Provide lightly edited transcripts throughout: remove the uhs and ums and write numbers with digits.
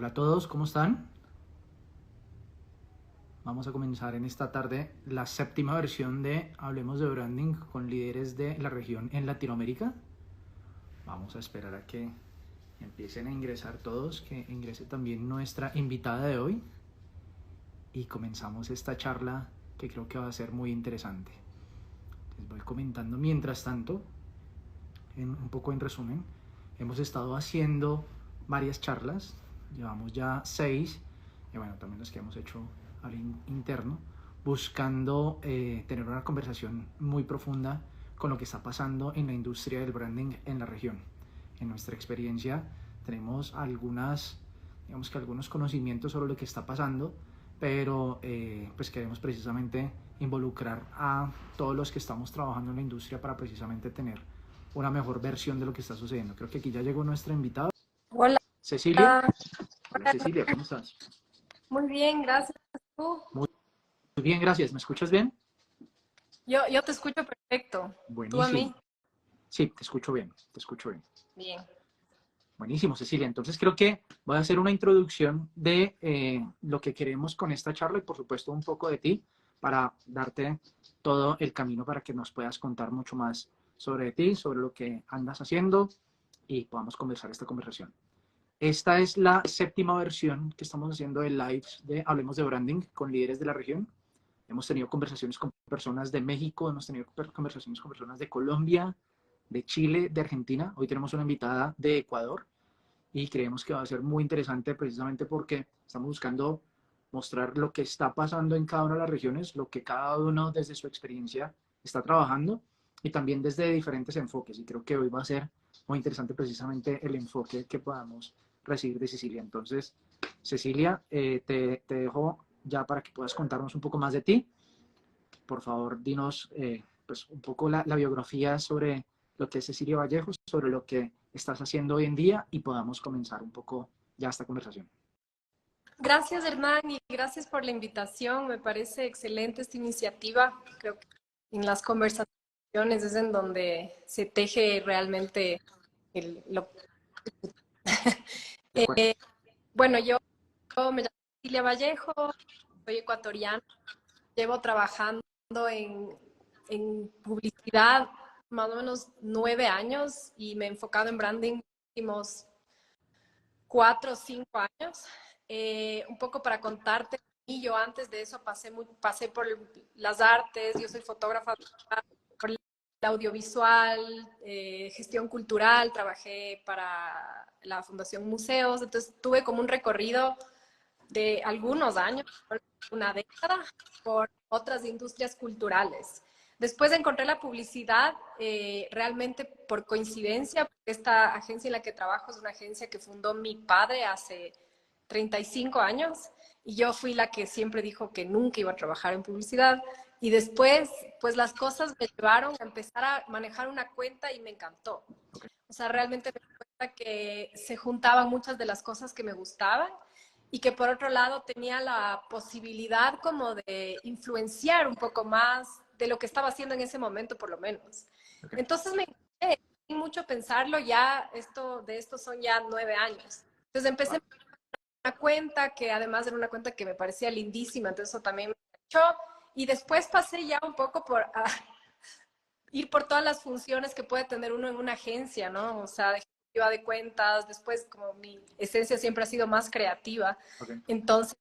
Hola a todos, ¿cómo están? Vamos a comenzar en esta tarde la séptima versión de Hablemos de Branding con líderes de la región en Latinoamérica. Vamos a esperar a que empiecen a ingresar todos, que ingrese también nuestra invitada de hoy y comenzamos esta charla que creo que va a ser muy interesante. Les voy comentando mientras tanto, un poco en resumen, hemos estado haciendo varias charlas, llevamos ya 6, y bueno, también las que hemos hecho al interno, buscando tener una conversación muy profunda con lo que está pasando en la industria del branding en la región. En nuestra experiencia tenemos digamos que algunos conocimientos sobre lo que está pasando, pero pues queremos precisamente involucrar a todos los que estamos trabajando en la industria para precisamente tener una mejor versión de lo que está sucediendo. Creo que aquí ya llegó nuestra invitada. Hola, Cecilia. Hola Cecilia, ¿cómo estás? muy bien, gracias. ¿Tú? Muy bien, gracias. ¿Me escuchas bien? Yo te escucho perfecto. ¿Tú a Buenísimo. mí? Sí, te escucho bien, te escucho bien. Bien. Buenísimo, Cecilia. Entonces creo que voy a hacer una introducción de lo que queremos con esta charla y por supuesto un poco de ti para darte todo el camino para que nos puedas contar mucho más sobre ti, sobre lo que andas haciendo y podamos conversar esta conversación. Esta es la séptima versión que estamos haciendo de lives de Hablemos de Branding con líderes de la región. Hemos tenido conversaciones con personas de México, hemos tenido conversaciones con personas de Colombia, de Chile, de Argentina. Hoy tenemos una invitada de Ecuador y creemos que va a ser muy interesante precisamente porque estamos buscando mostrar lo que está pasando en cada una de las regiones, lo que cada uno desde su experiencia está trabajando y también desde diferentes enfoques. Y creo que hoy va a ser muy interesante precisamente el enfoque que podamos recibir de Cecilia. Entonces, Cecilia, te dejo ya para que puedas contarnos un poco más de ti. Por favor, dinos pues un poco la biografía sobre lo que es Cecilia Vallejo, sobre lo que estás haciendo hoy en día y podamos comenzar un poco ya esta conversación. Gracias, Hernán, y gracias por la invitación. Me parece excelente esta iniciativa. Creo que en las conversaciones es en donde se teje realmente lo. ¿De acuerdo? Bueno, yo me llamo Cecilia Vallejo, soy ecuatoriana, llevo trabajando en publicidad más o menos 9 años y me he enfocado en branding los últimos 4 o 5 años. Un poco para contarte, y yo antes de eso pasé por las artes, yo soy fotógrafa, por el audiovisual, gestión cultural, trabajé para la Fundación Museos, entonces tuve como un recorrido de algunos años, una década, por otras industrias culturales. Después encontré la publicidad realmente por coincidencia, porque esta agencia en la que trabajo es una agencia que fundó mi padre hace 35 años y yo fui la que siempre dijo que nunca iba a trabajar en publicidad. Y después, pues las cosas me llevaron a empezar a manejar una cuenta y me encantó. O sea, realmente me di cuenta que se juntaban muchas de las cosas que me gustaban y que por otro lado tenía la posibilidad como de influenciar un poco más de lo que estaba haciendo en ese momento, por lo menos. Okay. Entonces me encanté mucho pensarlo, de esto son ya 9 años. Entonces empecé Wow. una cuenta que además era una cuenta que me parecía lindísima, entonces eso también me echó. Y después pasé ya un poco por ir por todas las funciones que puede tener uno en una agencia, ¿no? O sea, de ejecutiva de cuentas, después como mi esencia siempre ha sido más creativa, Okay. entonces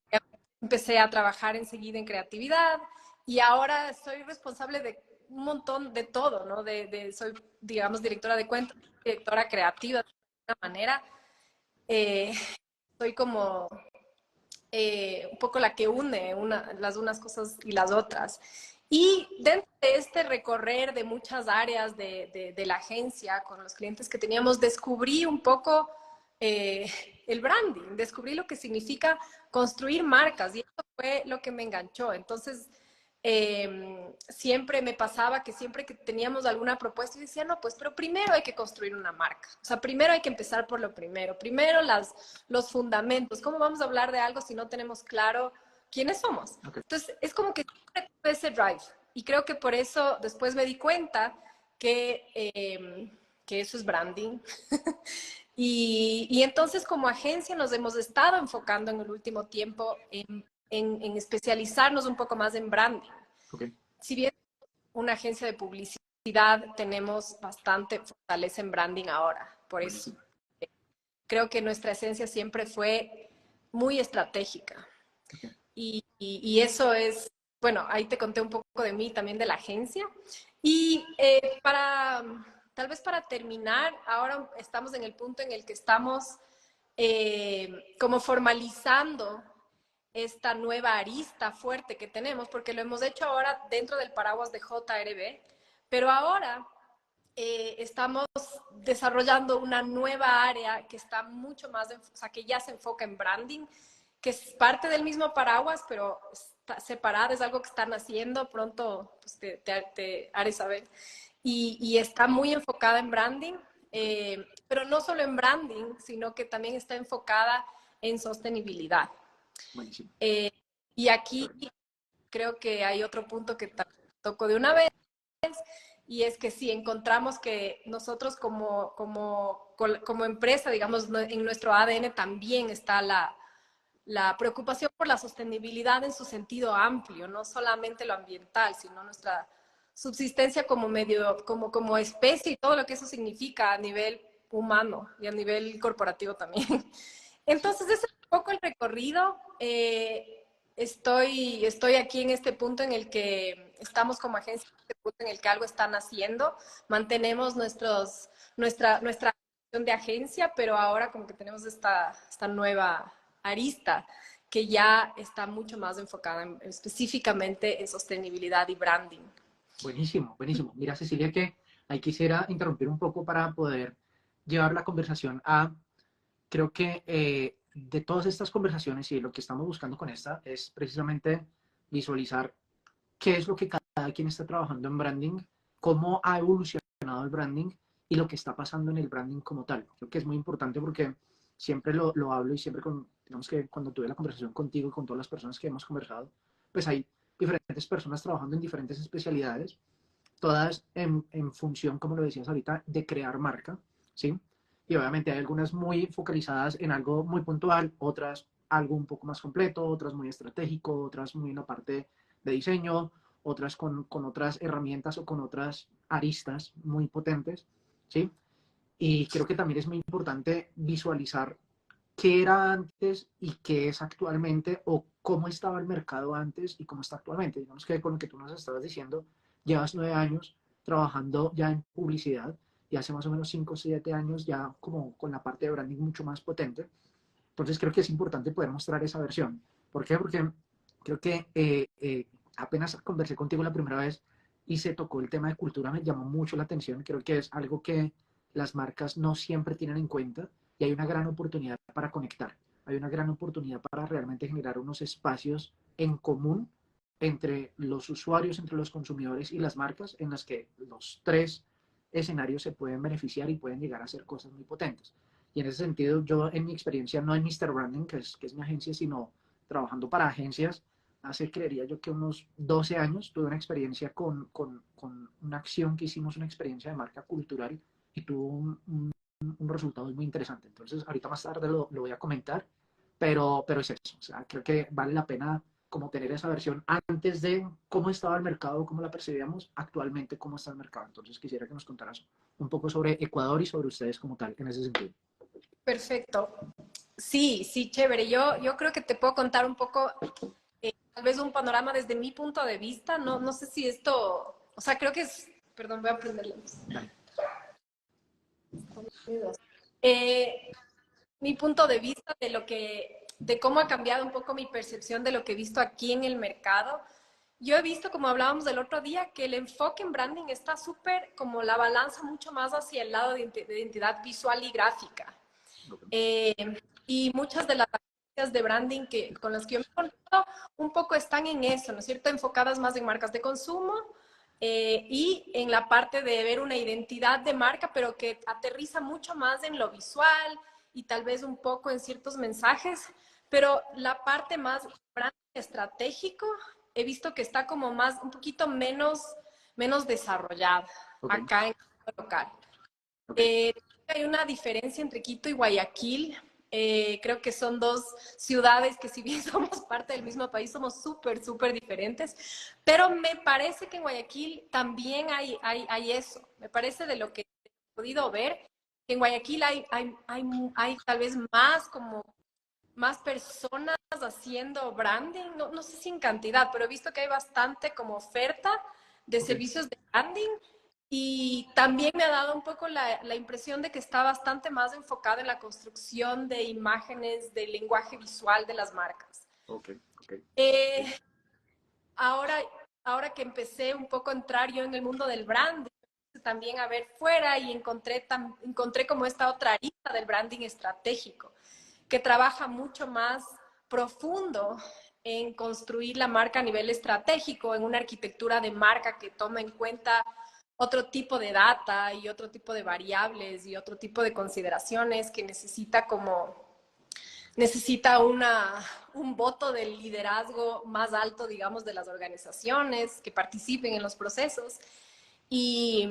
empecé a trabajar enseguida en creatividad y ahora soy responsable de un montón de todo, ¿no? Soy, digamos, directora de cuentas, directora creativa de alguna manera. Eh, soy como un poco la que une las unas cosas y las otras. Y dentro de este recorrer de muchas áreas de la agencia con los clientes que teníamos, descubrí un poco el branding, descubrí lo que significa construir marcas y eso fue lo que me enganchó. Entonces, siempre me pasaba que siempre que teníamos alguna propuesta, yo decía, no, pues, pero primero hay que construir una marca. O sea, primero hay que empezar por lo primero. Primero los fundamentos. ¿Cómo vamos a hablar de algo si no tenemos claro quiénes somos? Okay. Entonces, es como que siempre tuve ese drive. Y creo que por eso después me di cuenta que eso es branding. Y entonces como agencia nos hemos estado enfocando en el último tiempo en especializarnos un poco más en branding. Okay. Si bien una agencia de publicidad, tenemos bastante fortaleza en branding ahora. Por eso Buenísimo. creo que nuestra esencia siempre fue muy estratégica. Okay. Y eso es, bueno, ahí te conté un poco de mí, también de la agencia. Y tal vez para terminar, ahora estamos en el punto en el que estamos como formalizando esta nueva arista fuerte que tenemos, porque lo hemos hecho ahora dentro del paraguas de JRB, pero ahora estamos desarrollando una nueva área que está mucho más, o sea, que ya se enfoca en branding, que es parte del mismo paraguas, pero está separada, es algo que están haciendo, pronto pues, te haré saber, y está muy enfocada en branding, pero no solo en branding, sino que también está enfocada en sostenibilidad. Buenísimo. Y aquí creo que hay otro punto que toco de una vez, y es que si encontramos que nosotros como empresa, digamos, en nuestro ADN también está la preocupación por la sostenibilidad en su sentido amplio, no solamente lo ambiental, sino nuestra subsistencia como medio, como especie y todo lo que eso significa a nivel humano y a nivel corporativo también. Entonces, ese es un poco el recorrido. Estoy aquí en este punto en el que estamos como agencia, en el que algo están haciendo. Mantenemos nuestra acción de agencia, pero ahora como que tenemos esta nueva arista que ya está mucho más enfocada específicamente en sostenibilidad y branding. Buenísimo, buenísimo. Mira, Cecilia, que ahí quisiera interrumpir un poco para poder llevar la conversación a, creo que de todas estas conversaciones y lo que estamos buscando con esta es precisamente visualizar qué es lo que cada quien está trabajando en branding, cómo ha evolucionado el branding y lo que está pasando en el branding como tal. Creo que es muy importante porque siempre lo hablo y siempre, digamos que cuando tuve la conversación contigo y con todas las personas que hemos conversado, pues hay diferentes personas trabajando en diferentes especialidades, todas en función, como lo decías ahorita, de crear marca, ¿sí? Y obviamente hay algunas muy focalizadas en algo muy puntual, otras algo un poco más completo, otras muy estratégico, otras muy en la parte de diseño, otras con otras herramientas o con otras aristas muy potentes, ¿sí? Y creo que también es muy importante visualizar qué era antes y qué es actualmente, o cómo estaba el mercado antes y cómo está actualmente. Digamos que con lo que tú nos estabas diciendo, llevas 9 años trabajando ya en publicidad y hace más o menos 5 o 7 años ya como con la parte de branding mucho más potente. Entonces creo que es importante poder mostrar esa versión. ¿Por qué? Porque creo que apenas conversé contigo la primera vez y se tocó el tema de cultura, me llamó mucho la atención. Creo que es algo que las marcas no siempre tienen en cuenta y hay una gran oportunidad para conectar. Hay una gran oportunidad para realmente generar unos espacios en común entre los usuarios, entre los consumidores y las marcas, en las que los tres escenarios se pueden beneficiar y pueden llegar a hacer cosas muy potentes. Y en ese sentido, yo en mi experiencia, no en Mr. Branding, que es mi agencia, sino trabajando para agencias, hace, creería yo, que unos 12 años tuve una experiencia con una acción que hicimos, una experiencia de marca cultural, y tuvo un resultado muy interesante. Entonces, ahorita más tarde lo voy a comentar, pero es eso. O sea, creo que vale la pena como tener esa versión antes de cómo estaba el mercado, cómo la percibíamos, actualmente cómo está el mercado. Entonces, quisiera que nos contaras un poco sobre Ecuador y sobre ustedes como tal, en ese sentido. Perfecto. Sí, sí, chévere. Yo creo que te puedo contar un poco, tal vez un panorama desde mi punto de vista. No sé si esto, o sea, creo que es, perdón, voy a prender la luz. Dale. Eh, Mi punto de vista de cómo ha cambiado un poco mi percepción de lo que he visto aquí en el mercado. Yo he visto, como hablábamos del otro día, que el enfoque en branding está súper como la balanza mucho más hacia el lado de identidad visual y gráfica. Eh, y muchas de las agencias de branding con las que yo me he encontrado un poco están en eso, ¿no es cierto? Enfocadas más en marcas de consumo y en la parte de ver una identidad de marca, pero que aterriza mucho más en lo visual y tal vez un poco en ciertos mensajes, pero la parte más branding estratégico he visto que está como más, un poquito menos desarrollada Ok, acá en el local. ok. Eh, hay una diferencia entre Quito y Guayaquil. Creo que son dos ciudades que si bien somos parte del mismo país, somos súper, súper diferentes. Pero me parece que en Guayaquil también hay eso. Me parece de lo que he podido ver, que en Guayaquil hay tal vez más personas haciendo branding, no sé si en cantidad, pero he visto que hay bastante como oferta de Ok, servicios de branding y también me ha dado un poco la impresión de que está bastante más enfocado en la construcción de imágenes, del lenguaje visual de las marcas. ok, ok. Eh, Sí. ahora, ahora que empecé un poco a entrar yo en el mundo del branding, también a ver fuera y encontré como esta otra arista del branding estratégico que trabaja mucho más profundo en construir la marca a nivel estratégico, en una arquitectura de marca que toma en cuenta otro tipo de data y otro tipo de variables y otro tipo de consideraciones que necesita un voto del liderazgo más alto, digamos, de las organizaciones que participen en los procesos. Y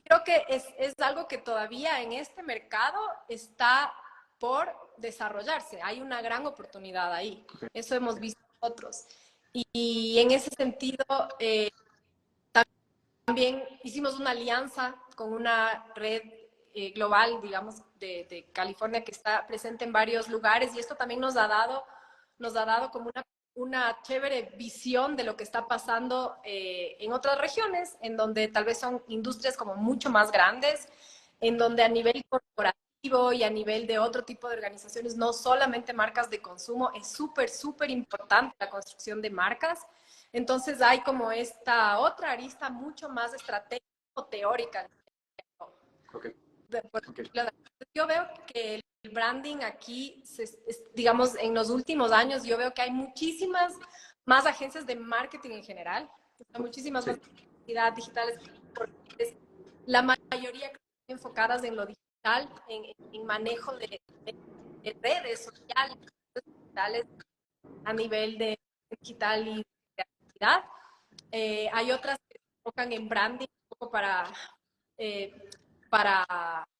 creo que es algo que todavía en este mercado está por desarrollarse. Hay una gran oportunidad ahí. Ok. Eso hemos visto nosotros. Y en ese sentido, también hicimos una alianza con una red global, digamos, de California que está presente en varios lugares y esto también nos ha dado como una chévere visión de lo que está pasando en otras regiones, en donde tal vez son industrias como mucho más grandes, en donde a nivel corporativo y a nivel de otro tipo de organizaciones, no solamente marcas de consumo, es súper, súper importante la construcción de marcas. Entonces hay como esta otra arista mucho más estratégica o teórica. Ok, ok. Yo veo que el branding aquí, digamos, en los últimos años, yo veo que hay muchísimas más agencias de marketing en general, muchísimas más Sí, publicidad digitales, la mayoría enfocadas en lo digital, en manejo de redes sociales, digitales a nivel de digital y creatividad. Hay otras que se enfocan en branding un poco eh,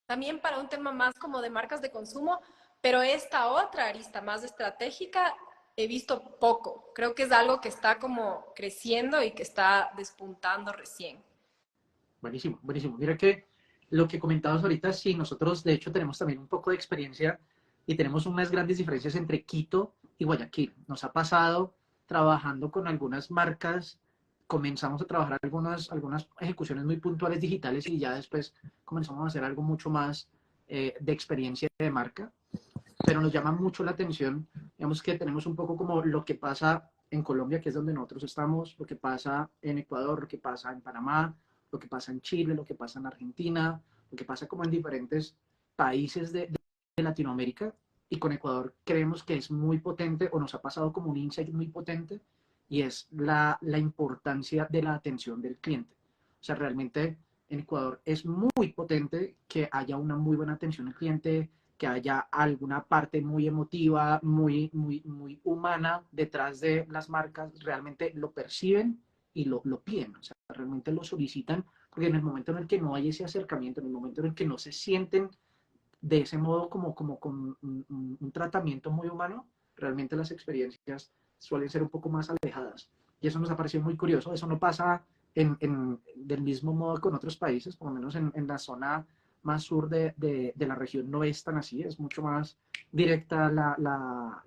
también para un tema más como de marcas de consumo, pero esta otra arista más estratégica he visto poco. Creo que es algo que está como creciendo y que está despuntando recién. buenísimo, buenísimo. Mira que lo que comentabas ahorita, sí, nosotros de hecho tenemos también un poco de experiencia y tenemos unas grandes diferencias entre Quito y Guayaquil. Nos ha pasado trabajando con algunas marcas, comenzamos a trabajar algunas ejecuciones muy puntuales digitales y ya después comenzamos a hacer algo mucho más de experiencia de marca, pero nos llama mucho la atención, digamos que tenemos un poco como lo que pasa en Colombia, que es donde nosotros estamos, lo que pasa en Ecuador, lo que pasa en Panamá, lo que pasa en Chile, lo que pasa en Argentina, lo que pasa como en diferentes países de Latinoamérica, y con Ecuador creemos que es muy potente, o nos ha pasado como un insight muy potente, y es la importancia de la atención del cliente. O sea, realmente en Ecuador es muy potente que haya una muy buena atención al cliente, que haya alguna parte muy emotiva, muy humana detrás de las marcas, realmente lo perciben y lo piden, o sea, realmente lo solicitan, porque en el momento en el que no hay ese acercamiento, en el momento en el que no se sienten de ese modo como con un tratamiento muy humano, realmente las experiencias suelen ser un poco más alejadas. Y eso nos ha parecido muy curioso, eso no pasa del mismo modo con otros países, por lo menos en la zona más sur de la región no es tan así, es mucho más directa la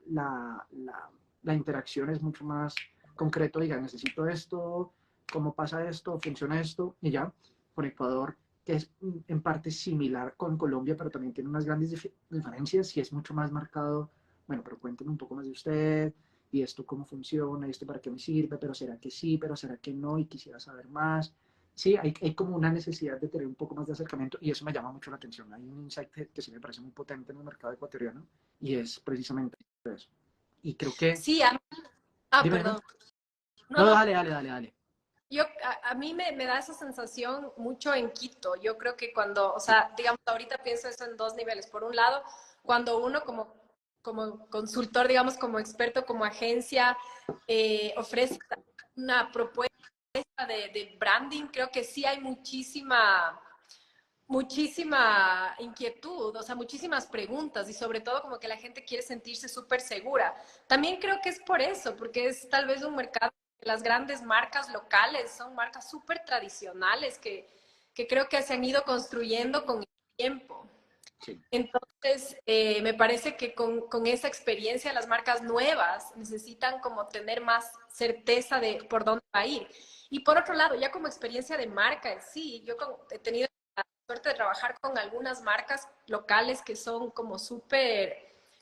interacción, es mucho más concreto, diga, necesito esto, cómo pasa esto, funciona esto, y ya. Con Ecuador, que es en parte similar con Colombia, pero también tiene unas grandes diferencias y es mucho más marcado, bueno, pero cuénteme un poco más de usted, y esto cómo funciona, y esto para qué me sirve, pero será que sí, pero será que no, y quisiera saber más. Sí, hay como una necesidad de tener un poco más de acercamiento y eso me llama mucho la atención. Hay un insight que sí me parece muy potente en el mercado ecuatoriano y es precisamente eso. Y creo que, Sí, dime, dime. perdón. No, No, no, dale, dale, dale, dale. a mí me da esa sensación mucho en Quito. Yo creo que cuando, o sea, digamos, ahorita pienso eso en dos niveles. Por un lado, cuando uno como consultor, digamos, como experto, como agencia, ofrece una propuesta de branding, creo que sí hay muchísima inquietud, o sea, muchísimas preguntas y sobre todo como que la gente quiere sentirse súper segura. También creo que es por eso, porque es tal vez un mercado, las grandes marcas locales son marcas súper tradicionales que creo que se han ido construyendo con el tiempo. Sí. Entonces, me parece que con esa experiencia las marcas nuevas necesitan como tener más certeza de por dónde va a ir. Y por otro lado, ya como experiencia de marca en sí, yo he tenido la suerte de trabajar con algunas marcas locales que son como súper,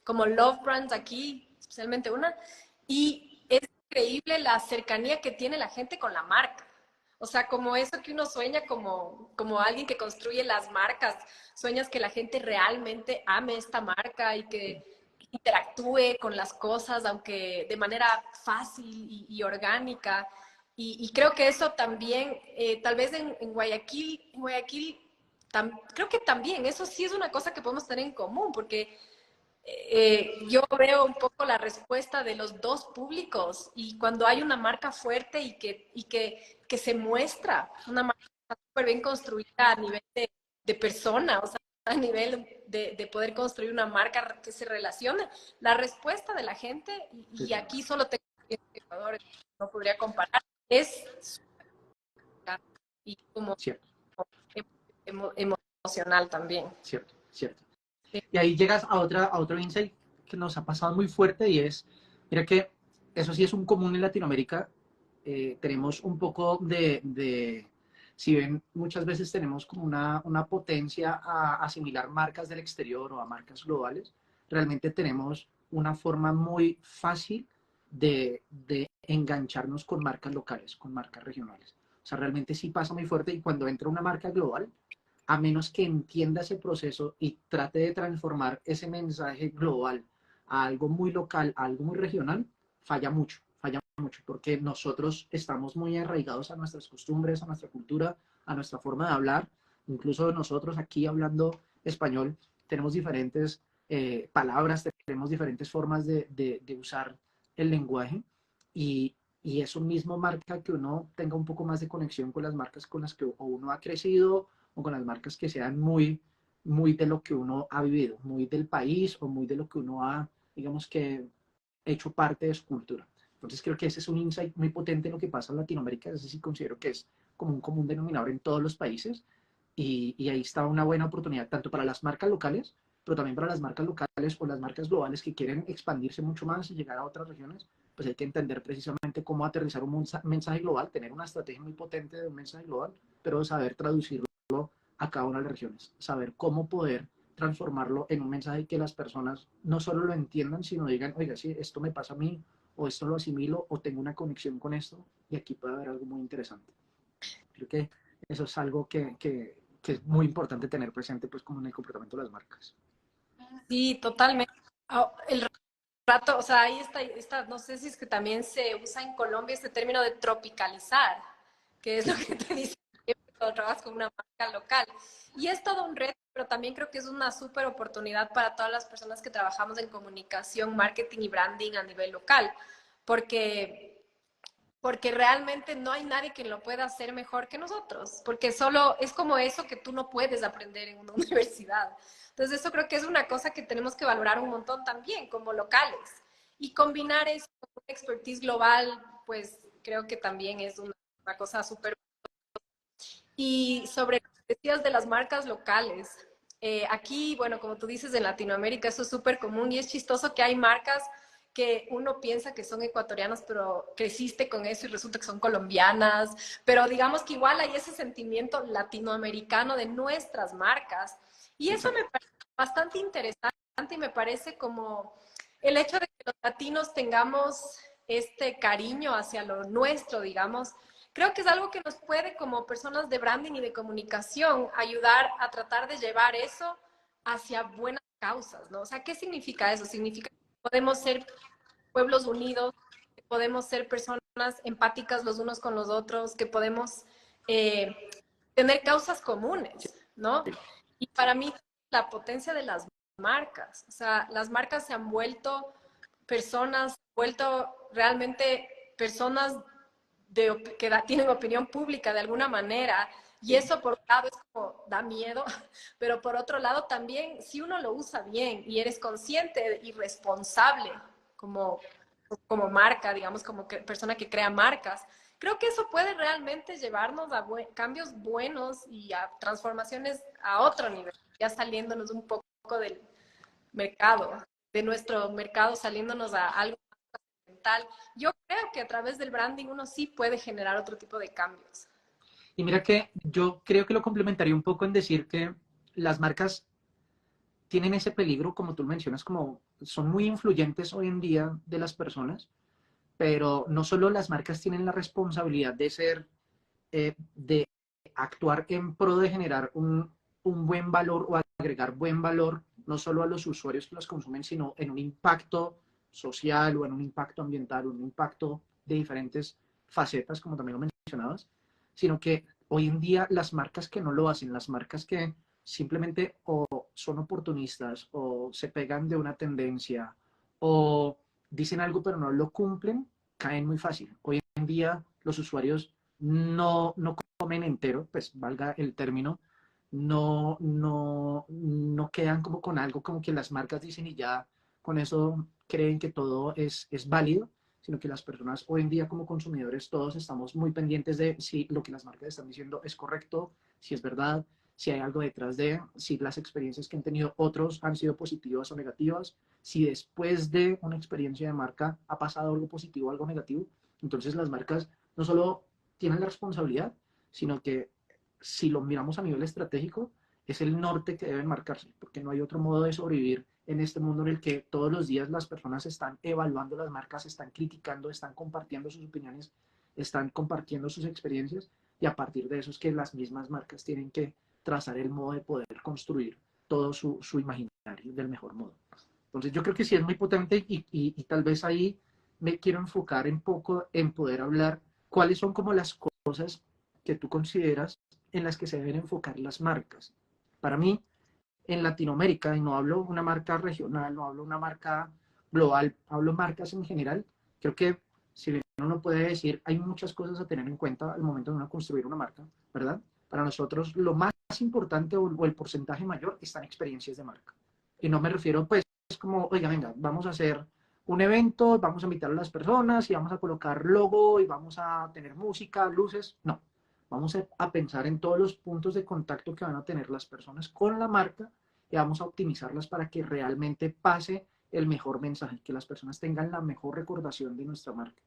como love brands aquí, especialmente una, y es increíble la cercanía que tiene la gente con la marca. O sea, como eso que uno sueña como alguien que construye las marcas, sueñas que la gente realmente ame esta marca y que interactúe con las cosas, aunque de manera fácil y orgánica. Y creo que eso también, tal vez en Guayaquil creo que también, eso sí es una cosa que podemos tener en común, porque yo veo un poco la respuesta de los dos públicos y cuando hay una marca fuerte que se muestra, una marca súper bien construida a nivel de persona, o sea, a nivel de poder construir una marca que se relacione, la respuesta de la gente, y aquí solo tengo Ecuador, no podría comparar, es y como Cierto, emocional también. cierto, cierto. Sí. Y ahí llegas a otro insight que nos ha pasado muy fuerte y es, mira que eso sí es un común en Latinoamérica, tenemos un poco si ven, muchas veces tenemos como una potencia a asimilar marcas del exterior o a marcas globales, realmente tenemos una forma muy fácil de engancharnos con marcas locales, con marcas regionales. O sea, realmente sí pasa muy fuerte y cuando entra una marca global, a menos que entienda ese proceso y trate de transformar ese mensaje global a algo muy local, a algo muy regional, falla mucho, porque nosotros estamos muy arraigados a nuestras costumbres, a nuestra cultura, a nuestra forma de hablar. Incluso nosotros aquí hablando español tenemos diferentes palabras, tenemos diferentes formas de usar el lenguaje y eso mismo marca que uno tenga un poco más de conexión con las marcas con las que uno ha crecido o con las marcas que sean muy de lo que uno ha vivido, muy del país o muy de lo que uno ha, digamos que, hecho parte de su cultura. Entonces creo que ese es un insight muy potente en lo que pasa en Latinoamérica, ese sí considero que es como un común denominador en todos los países y ahí está una buena oportunidad tanto para las marcas locales, pero también para las marcas locales o las marcas globales que quieren expandirse mucho más y llegar a otras regiones, pues hay que entender precisamente cómo aterrizar un mensaje global, tener una estrategia muy potente de un mensaje global, pero saber traducirlo a cada una de las regiones, saber cómo poder transformarlo en un mensaje que las personas no solo lo entiendan, sino digan, oiga, sí, esto me pasa a mí, o esto lo asimilo, o tengo una conexión con esto, y aquí puede haber algo muy interesante. Creo que eso es algo que es muy importante tener presente, pues, como en el comportamiento de las marcas. Sí, totalmente. El rato, o sea, ahí no sé si es que también se usa en Colombia este término de tropicalizar, que es lo Sí, que te dice cuando trabajas con una marca local. Y es todo un reto, pero también creo que es una súper oportunidad para todas las personas que trabajamos en comunicación, marketing y branding a nivel local, porque realmente no hay nadie que lo pueda hacer mejor que nosotros, porque solo es como eso que tú no puedes aprender en una universidad. Entonces eso creo que es una cosa que tenemos que valorar un montón también como locales. Y combinar eso con una expertise global, pues creo que también es una cosa súper. Y sobre lo que decías de las marcas locales, aquí, bueno, como tú dices, en Latinoamérica eso es súper común y es chistoso que hay marcas que uno piensa que son ecuatorianas, pero creciste con eso y resulta que son colombianas, pero digamos que igual hay ese sentimiento latinoamericano de nuestras marcas. Y eso exacto. me parece bastante interesante y me parece como el hecho de que los latinos tengamos este cariño hacia lo nuestro, digamos, creo que es algo que nos puede, como personas de branding y de comunicación, ayudar a tratar de llevar eso hacia buenas causas, ¿no? O sea, ¿qué significa eso? Significa que podemos ser pueblos unidos, que podemos ser personas empáticas los unos con los otros, que podemos eh, tener causas comunes, ¿no? Y para mí, la potencia de las marcas, o sea, las marcas se han vuelto personas, vuelto realmente personas tienen opinión pública de alguna manera, Y eso por un lado es como da miedo, pero por otro lado también, si uno lo usa bien y eres consciente y responsable como, como marca, digamos, como que, persona que crea marcas, creo que eso puede realmente llevarnos a cambios buenos y a transformaciones a otro nivel, ya saliéndonos un poco del mercado, de nuestro mercado, saliéndonos a algo mental. Yo creo que a través del branding uno sí puede generar otro tipo de cambios. Y mira que yo creo que lo complementaría un poco en decir que las marcas tienen ese peligro, como tú mencionas, como son muy influyentes hoy en día de las personas, pero no solo las marcas tienen la responsabilidad de ser, de actuar en pro de generar un buen valor o agregar buen valor, no solo a los usuarios que los consumen, sino en un impacto social o en un impacto ambiental, o un impacto de diferentes facetas, como también lo mencionabas, sino que hoy en día las marcas que no lo hacen, las marcas que simplemente o son oportunistas o se pegan de una tendencia o dicen algo pero no lo cumplen, caen muy fácil. Hoy en día los usuarios no comen entero, pues valga el término, no quedan como con algo como que las marcas dicen y ya con eso creen que todo es válido, sino que las personas hoy en día como consumidores todos estamos muy pendientes de si lo que las marcas están diciendo es correcto, si es verdad, si hay algo detrás de, si las experiencias que han tenido otros han sido positivas o negativas, si después de una experiencia de marca ha pasado algo positivo o algo negativo. Entonces las marcas no solo tienen la responsabilidad, sino que si lo miramos a nivel estratégico, es el norte que deben marcarse, porque no hay otro modo de sobrevivir en este mundo en el que todos los días las personas están evaluando las marcas, están criticando, están compartiendo sus opiniones, están compartiendo sus experiencias, y a partir de eso es que las mismas marcas tienen que trazar el modo de poder construir todo su imaginario del mejor modo. Entonces yo creo que sí es muy potente y tal vez ahí me quiero enfocar un poco en poder hablar cuáles son como las cosas que tú consideras en las que se deben enfocar las marcas. Para mí, en Latinoamérica, y no hablo una marca regional, no hablo una marca global, hablo marcas en general, creo que si bien uno puede decir, hay muchas cosas a tener en cuenta al momento de uno construir una marca, ¿verdad? Para nosotros lo más importante o el porcentaje mayor están experiencias de marca. Y no me refiero pues como, oiga, venga, vamos a hacer un evento, vamos a invitar a las personas y vamos a colocar logo y vamos a tener música, luces. No, vamos a pensar en todos los puntos de contacto que van a tener las personas con la marca y vamos a optimizarlas para que realmente pase el mejor mensaje, que las personas tengan la mejor recordación de nuestra marca.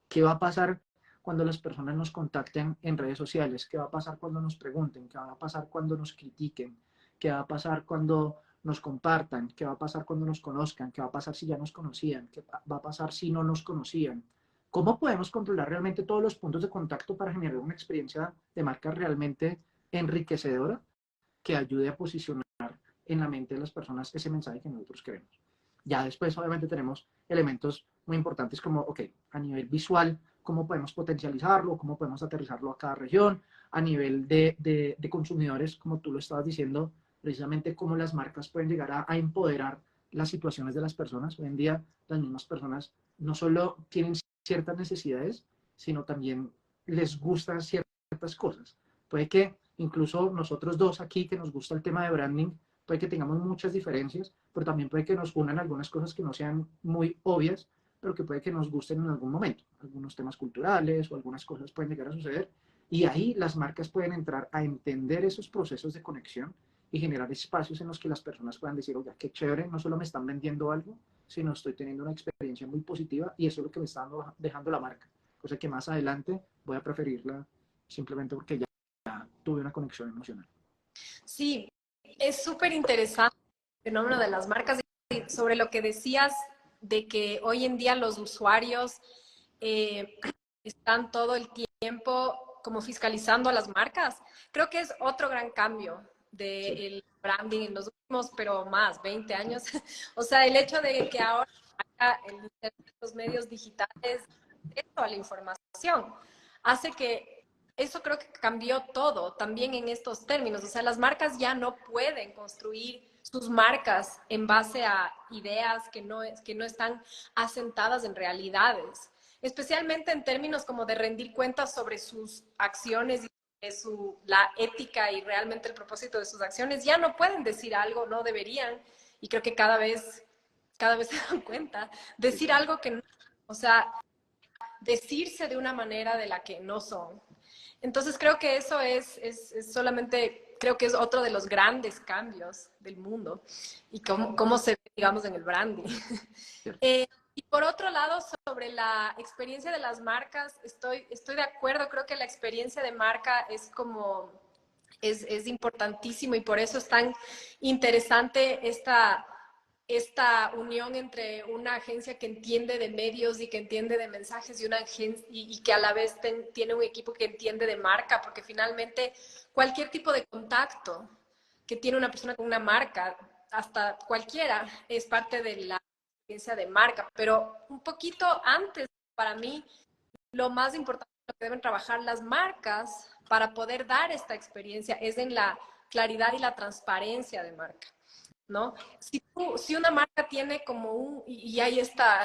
¿Qué va a pasar cuando las personas nos contacten en redes sociales? ¿Qué va a pasar cuando nos pregunten? ¿Qué va a pasar cuando nos critiquen? ¿Qué va a pasar cuando nos compartan? ¿Qué va a pasar cuando nos conozcan? ¿Qué va a pasar si ya nos conocían? ¿Qué va a pasar si no nos conocían? ¿Cómo podemos controlar realmente todos los puntos de contacto para generar una experiencia de marca realmente enriquecedora que ayude a posicionar en la mente de las personas ese mensaje que nosotros queremos? Ya después, obviamente, tenemos elementos muy importantes como, ok, a nivel visual, cómo podemos potencializarlo, cómo podemos aterrizarlo a cada región, a nivel de consumidores, como tú lo estabas diciendo, precisamente cómo las marcas pueden llegar a empoderar las situaciones de las personas. Hoy en día, las mismas personas no solo tienen ciertas necesidades, sino también les gustan ciertas cosas. Puede que incluso nosotros dos aquí, que nos gusta el tema de branding, puede que tengamos muchas diferencias, pero también puede que nos unan algunas cosas que no sean muy obvias, pero que puede que nos gusten en algún momento. Algunos temas culturales o algunas cosas pueden llegar a suceder. Y ahí las marcas pueden entrar a entender esos procesos de conexión y generar espacios en los que las personas puedan decir, oiga, qué chévere, no solo me están vendiendo algo, sino estoy teniendo una experiencia muy positiva y eso es lo que me está dejando la marca. Cosa que más adelante voy a preferirla simplemente porque ya tuve una conexión emocional. Sí, es súper interesante el fenómeno de las marcas y sobre lo que decías de que hoy en día los usuarios eh, están todo el tiempo como fiscalizando a las marcas. Creo que es otro gran cambio Sí. del branding en los últimos, pero más, 20 años. O sea, el hecho de que ahora haya el los medios digitales, acceso a la información, hace que eso creo que cambió todo también en estos términos. O sea, las marcas ya no pueden construir sus marcas en base a ideas que no están asentadas en realidades, especialmente en términos como de rendir cuentas sobre sus acciones y la ética y realmente el propósito de sus acciones, ya no pueden decir algo, no deberían, y creo que cada vez se dan cuenta, decir algo que no, o sea, decirse de una manera de la que no son. Entonces creo que eso es solamente, creo que es otro de los grandes cambios del mundo y cómo se ve, digamos, en el branding. Y por otro lado, sobre la experiencia de las marcas, estoy de acuerdo, creo que la experiencia de marca es como, es importantísimo y por eso es tan interesante esta unión entre una agencia que entiende de medios y que entiende de mensajes y una agencia y que a la vez tiene un equipo que entiende de marca, porque finalmente cualquier tipo de contacto que tiene una persona con una marca, hasta cualquiera, es parte de la experiencia de marca. Pero un poquito antes, para mí, lo más importante que deben trabajar las marcas para poder dar esta experiencia es en la claridad y la transparencia de marca, ¿no? Si una marca tiene como y ahí está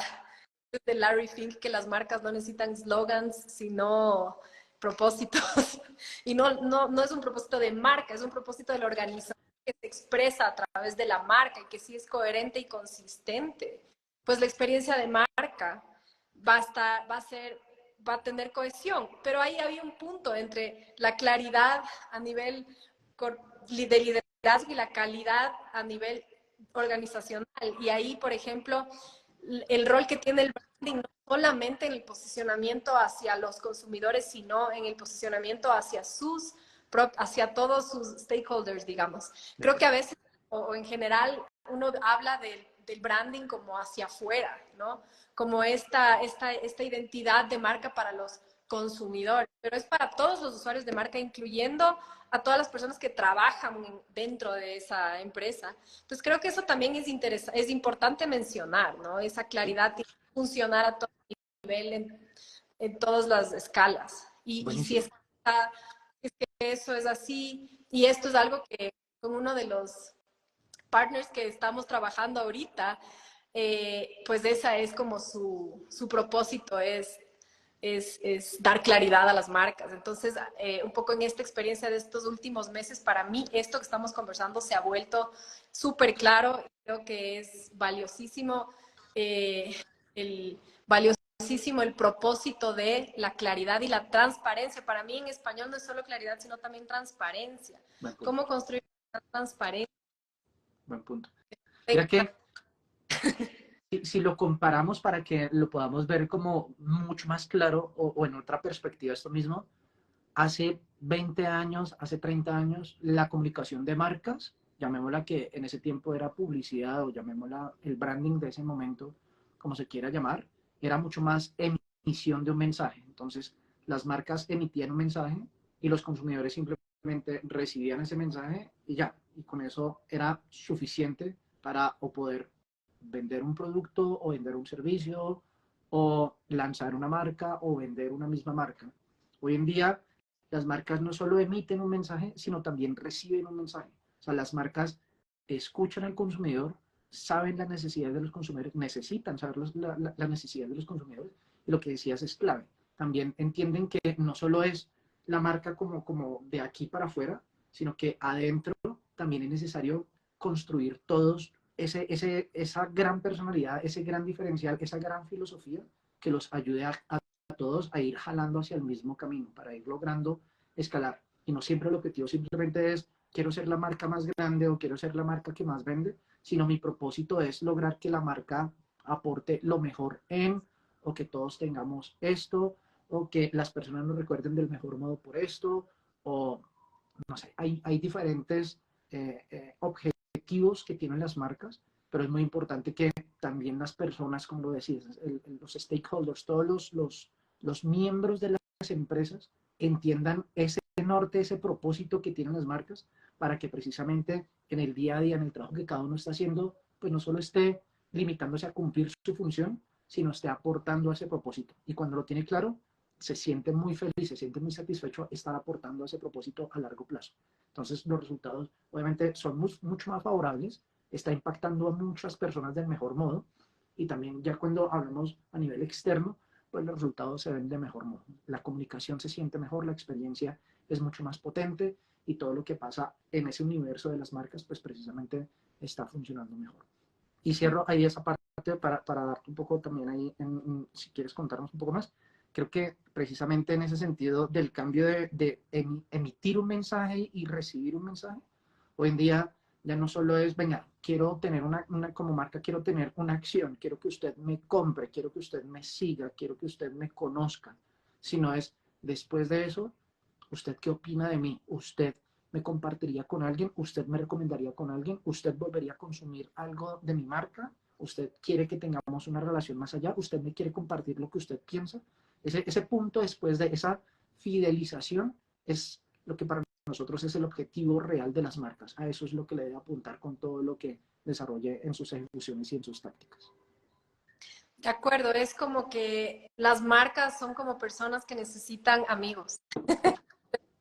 de Larry Fink, que las marcas no necesitan slogans, sino propósitos. Y no es un propósito de marca, es un propósito de la organización que se expresa a través de la marca y que sí es coherente y consistente. Pues la experiencia de marca va a tener cohesión, pero ahí había un punto entre la claridad a nivel de liderazgo y la calidad a nivel organizacional. Y ahí, por ejemplo, el rol que tiene el branding no solamente en el posicionamiento hacia los consumidores, sino en el posicionamiento hacia todos sus stakeholders, digamos. Creo que a veces, o en general, uno habla del branding como hacia afuera, ¿no? Como esta identidad de marca para los consumidores, pero es para todos los usuarios de marca, incluyendo a todas las personas que trabajan dentro de esa empresa. Entonces creo que eso también es importante mencionar, ¿no? Esa claridad tiene que funcionar a todo nivel, en todas las escalas. Y si es que eso es así, y esto es algo que con uno de los partners que estamos trabajando ahorita, pues esa es como su propósito, es dar claridad a las marcas. Entonces, un poco en esta experiencia de estos últimos meses, para mí esto que estamos conversando se ha vuelto súper claro. Creo que es valiosísimo, valiosísimo el propósito de la claridad y la transparencia. Para mí en español no es solo claridad, sino también transparencia. ¿Cómo construir transparencia? Buen punto. Mira que si lo comparamos para que lo podamos ver como mucho más claro o en otra perspectiva esto mismo, hace 20 años, hace 30 años, la comunicación de marcas, llamémosla que en ese tiempo era publicidad o llamémosla el branding de ese momento, como se quiera llamar, era mucho más emisión de un mensaje. Entonces, las marcas emitían un mensaje y los consumidores simplemente recibían ese mensaje y ya, y con eso era suficiente para o poder vender un producto o vender un servicio o lanzar una marca o vender una misma marca. Hoy en día las marcas no solo emiten un mensaje, sino también reciben un mensaje. O sea, las marcas escuchan al consumidor, saben las necesidades de los consumidores, necesitan saber las necesidades de los consumidores, y lo que decías es clave. También entienden que no solo es la marca como de aquí para afuera, sino que adentro también es necesario construir todos esa gran personalidad, ese gran diferencial, esa gran filosofía que los ayude a todos a ir jalando hacia el mismo camino, para ir logrando escalar. Y no siempre el objetivo simplemente es quiero ser la marca más grande o quiero ser la marca que más vende, sino mi propósito es lograr que la marca aporte lo mejor o que todos tengamos esto, o que las personas nos recuerden del mejor modo por esto, o no sé, hay diferentes objetivos que tienen las marcas, pero es muy importante que también las personas, como lo decís, los stakeholders, todos los miembros de las empresas entiendan ese norte, ese propósito que tienen las marcas, para que precisamente en el día a día, en el trabajo que cada uno está haciendo, pues no solo esté limitándose a cumplir su función, sino esté aportando a ese propósito. Y cuando lo tiene claro, se siente muy feliz, se siente muy satisfecho estar aportando a ese propósito a largo plazo. Entonces los resultados obviamente son mucho más favorables, está impactando a muchas personas del mejor modo, y también ya cuando hablamos a nivel externo, pues los resultados se ven de mejor modo. La comunicación se siente mejor, la experiencia es mucho más potente y todo lo que pasa en ese universo de las marcas, pues precisamente está funcionando mejor. Y cierro ahí esa parte para darte un poco también ahí, si quieres contarnos un poco más. Creo que precisamente en ese sentido del cambio de emitir un mensaje y recibir un mensaje, hoy en día ya no solo es, venga, quiero tener como marca, quiero tener una acción, quiero que usted me compre, quiero que usted me siga, quiero que usted me conozca, sino es, después de eso, ¿usted qué opina de mí? ¿Usted me compartiría con alguien? ¿Usted me recomendaría con alguien? ¿Usted volvería a consumir algo de mi marca? ¿Usted quiere que tengamos una relación más allá? ¿Usted me quiere compartir lo que usted piensa? Ese punto después de esa fidelización es lo que para nosotros es el objetivo real de las marcas. A eso es lo que le debe apuntar con todo lo que desarrolle en sus ejecuciones y en sus tácticas. De acuerdo, es como que las marcas son como personas que necesitan amigos.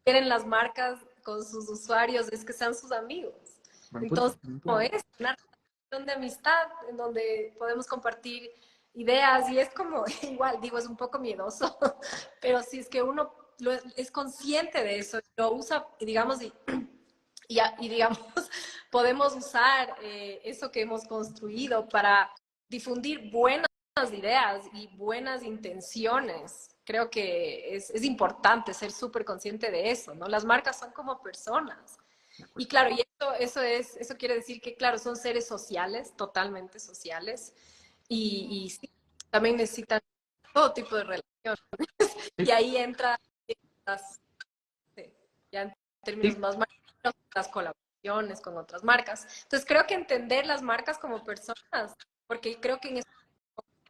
Quieren las marcas con sus usuarios, es que sean sus amigos. Buen punto, Entonces, buen como punto. es una relación de amistad en donde podemos compartir ideas y es como, igual, digo, es un poco miedoso, pero si es que uno es consciente de eso, lo usa, digamos, y digamos, podemos usar eso que hemos construido para difundir buenas ideas y buenas intenciones. Creo que es importante ser súper consciente de eso, ¿no? Las marcas son como personas. Y claro, y eso quiere decir que, claro, son seres sociales, totalmente sociales, y sí, también necesitan todo tipo de relaciones. Sí, Y ahí entra las, ya en términos sí, más macros, las colaboraciones con otras marcas. Entonces creo que entender las marcas como personas, porque creo que en eso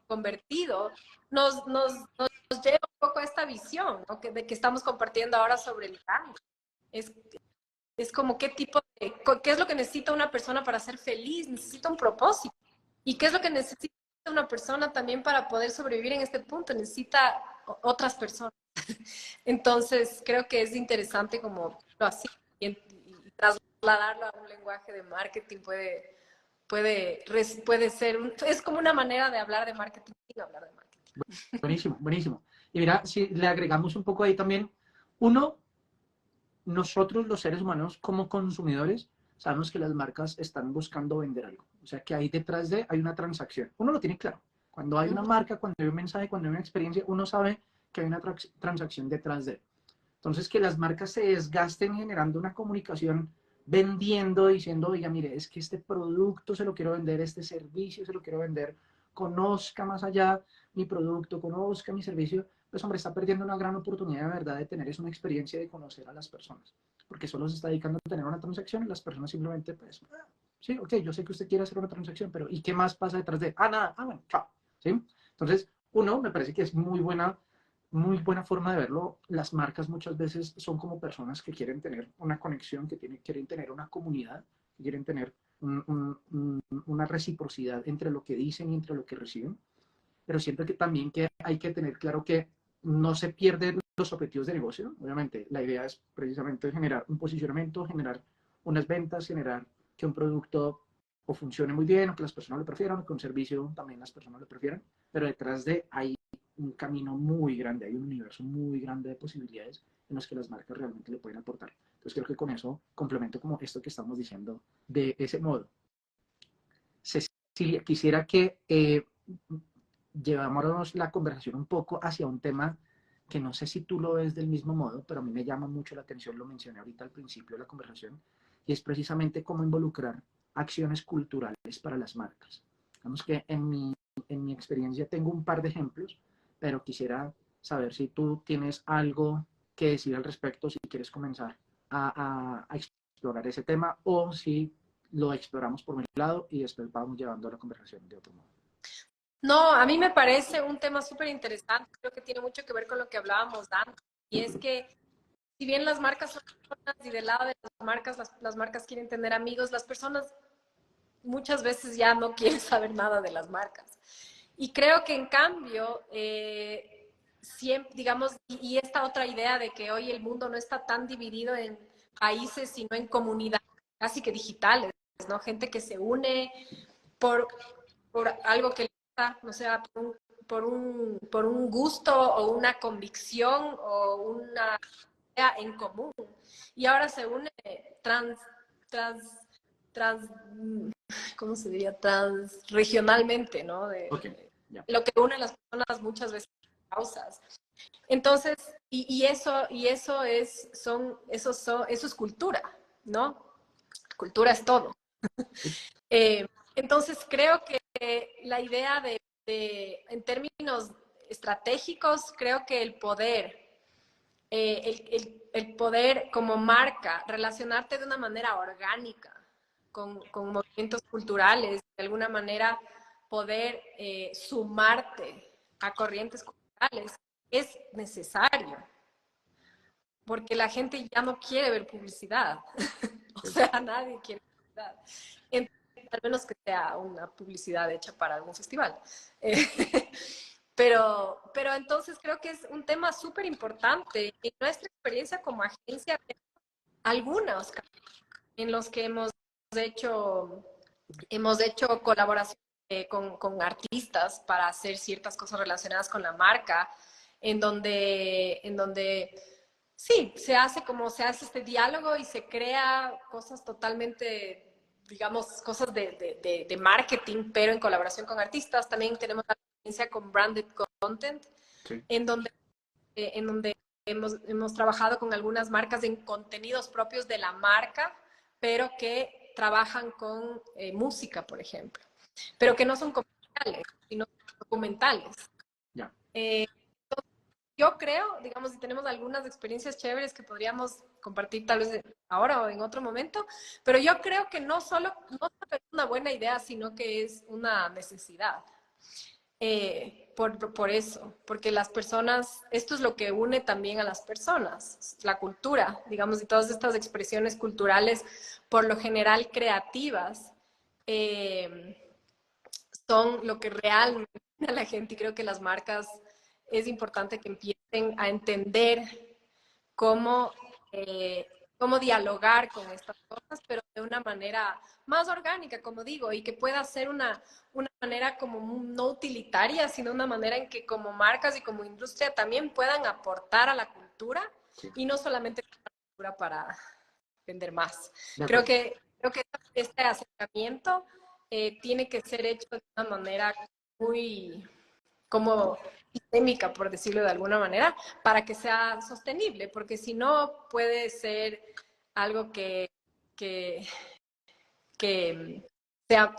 convertido nos lleva un poco a esta visión, ¿no? De que estamos compartiendo ahora sobre el cambio. Es, es como qué es lo que necesita una persona para ser feliz, necesita un propósito. ¿Y qué es lo que necesita una persona también para poder sobrevivir en este punto? Necesita otras personas. Entonces, creo que es interesante como lo así y trasladarlo a un lenguaje de marketing puede ser, es como una manera de hablar de marketing sin hablar de marketing. buenísimo, buenísimo. Y mira, si le agregamos un poco ahí también, uno, nosotros los seres humanos como consumidores sabemos que las marcas están buscando vender algo. O sea, que hay detrás hay una transacción. Uno lo tiene claro. Cuando hay una marca, cuando hay un mensaje, cuando hay una experiencia, uno sabe que hay una transacción detrás de. Entonces, que las marcas se desgasten generando una comunicación vendiendo, diciendo, oiga, mire, es que este producto se lo quiero vender, este servicio se lo quiero vender, conozca más allá mi producto, conozca mi servicio, pues hombre, está perdiendo una gran oportunidad de verdad de tener una experiencia de conocer a las personas, porque solo se está dedicando a tener una transacción y las personas simplemente, pues, sí, ok, yo sé que usted quiere hacer una transacción, pero ¿y qué más pasa detrás de? Ah, nada, bueno, chao, ¿sí? Entonces, uno, me parece que es muy buena forma de verlo. Las marcas muchas veces son como personas que quieren tener una conexión, quieren tener una comunidad, que quieren tener una reciprocidad entre lo que dicen y entre lo que reciben. Pero siento que también que hay que tener claro que no se pierden los objetivos de negocio. Obviamente, la idea es precisamente generar un posicionamiento, generar unas ventas, generar que un producto o funcione muy bien, o que las personas lo prefieran, o que un servicio también las personas lo prefieran, pero detrás de hay un camino muy grande, hay un universo muy grande de posibilidades en los que las marcas realmente le pueden aportar. Entonces creo que con eso complemento como esto que estamos diciendo de ese modo. Cecilia, quisiera que llevamos la conversación un poco hacia un tema que no sé si tú lo ves del mismo modo, pero a mí me llama mucho la atención, lo mencioné ahorita al principio de la conversación, y es precisamente cómo involucrar acciones culturales para las marcas. Digamos que en mi experiencia tengo un par de ejemplos, pero quisiera saber si tú tienes algo que decir al respecto, si quieres comenzar a explorar ese tema o si lo exploramos por mi lado y después vamos llevando la conversación de otro modo. No, a mí me parece un tema súper interesante, creo que tiene mucho que ver con lo que hablábamos antes, y es que si bien las marcas son personas y del lado de las marcas, las marcas quieren tener amigos, las personas muchas veces ya no quieren saber nada de las marcas. Y creo que en cambio, siempre, digamos, y esta otra idea de que hoy el mundo no está tan dividido en países, sino en comunidades casi que digitales, ¿no? Gente que se une por, por algo que le gusta, no sé, por un gusto o una convicción o una idea en común. Y ahora se une trans, ¿cómo se diría? Transregionalmente, ¿no? Ok, ya. Lo que une a las personas muchas veces causas. Entonces, eso es cultura, ¿no? Cultura es todo. Sí, Entonces, creo que la idea en términos estratégicos, creo que el poder, el poder como marca, relacionarte de una manera orgánica con movimientos culturales, de alguna manera poder sumarte a corrientes culturales, es necesario, porque la gente ya no quiere ver publicidad. O sí. sea, nadie quiere publicidad. Al menos que sea una publicidad hecha para algún festival. Pero entonces creo que es un tema súper importante. En nuestra experiencia como agencia, algunos en los que hemos hecho colaboración con artistas para hacer ciertas cosas relacionadas con la marca, en donde sí, se hace este diálogo y se crea cosas totalmente, digamos, cosas de marketing, pero en colaboración con artistas. También tenemos la experiencia con branded content, Sí. en donde hemos trabajado con algunas marcas en contenidos propios de la marca, pero que trabajan con música, por ejemplo, pero que no son comerciales, sino documentales. Ya. Eh, yo creo, digamos, si tenemos algunas experiencias chéveres que podríamos compartir tal vez ahora o en otro momento, pero yo creo que no solo es una buena idea, sino que es una necesidad. Por eso, porque las personas, esto es lo que une también a las personas, la cultura, digamos, y todas estas expresiones culturales, por lo general creativas, eh, son lo que realmente une a la gente, y creo que las marcas es importante que empiecen a entender cómo, eh, cómo dialogar con estas cosas, pero de una manera más orgánica, como digo, y que pueda ser una manera como no utilitaria, sino una manera en que como marcas y como industria también puedan aportar a la cultura Sí, y no solamente la cultura para vender más. de Creo acuerdo. que, creo que este acercamiento tiene que ser hecho de una manera muy como sistémica, por decirlo de alguna manera, para que sea sostenible, porque si no puede ser algo que, que sea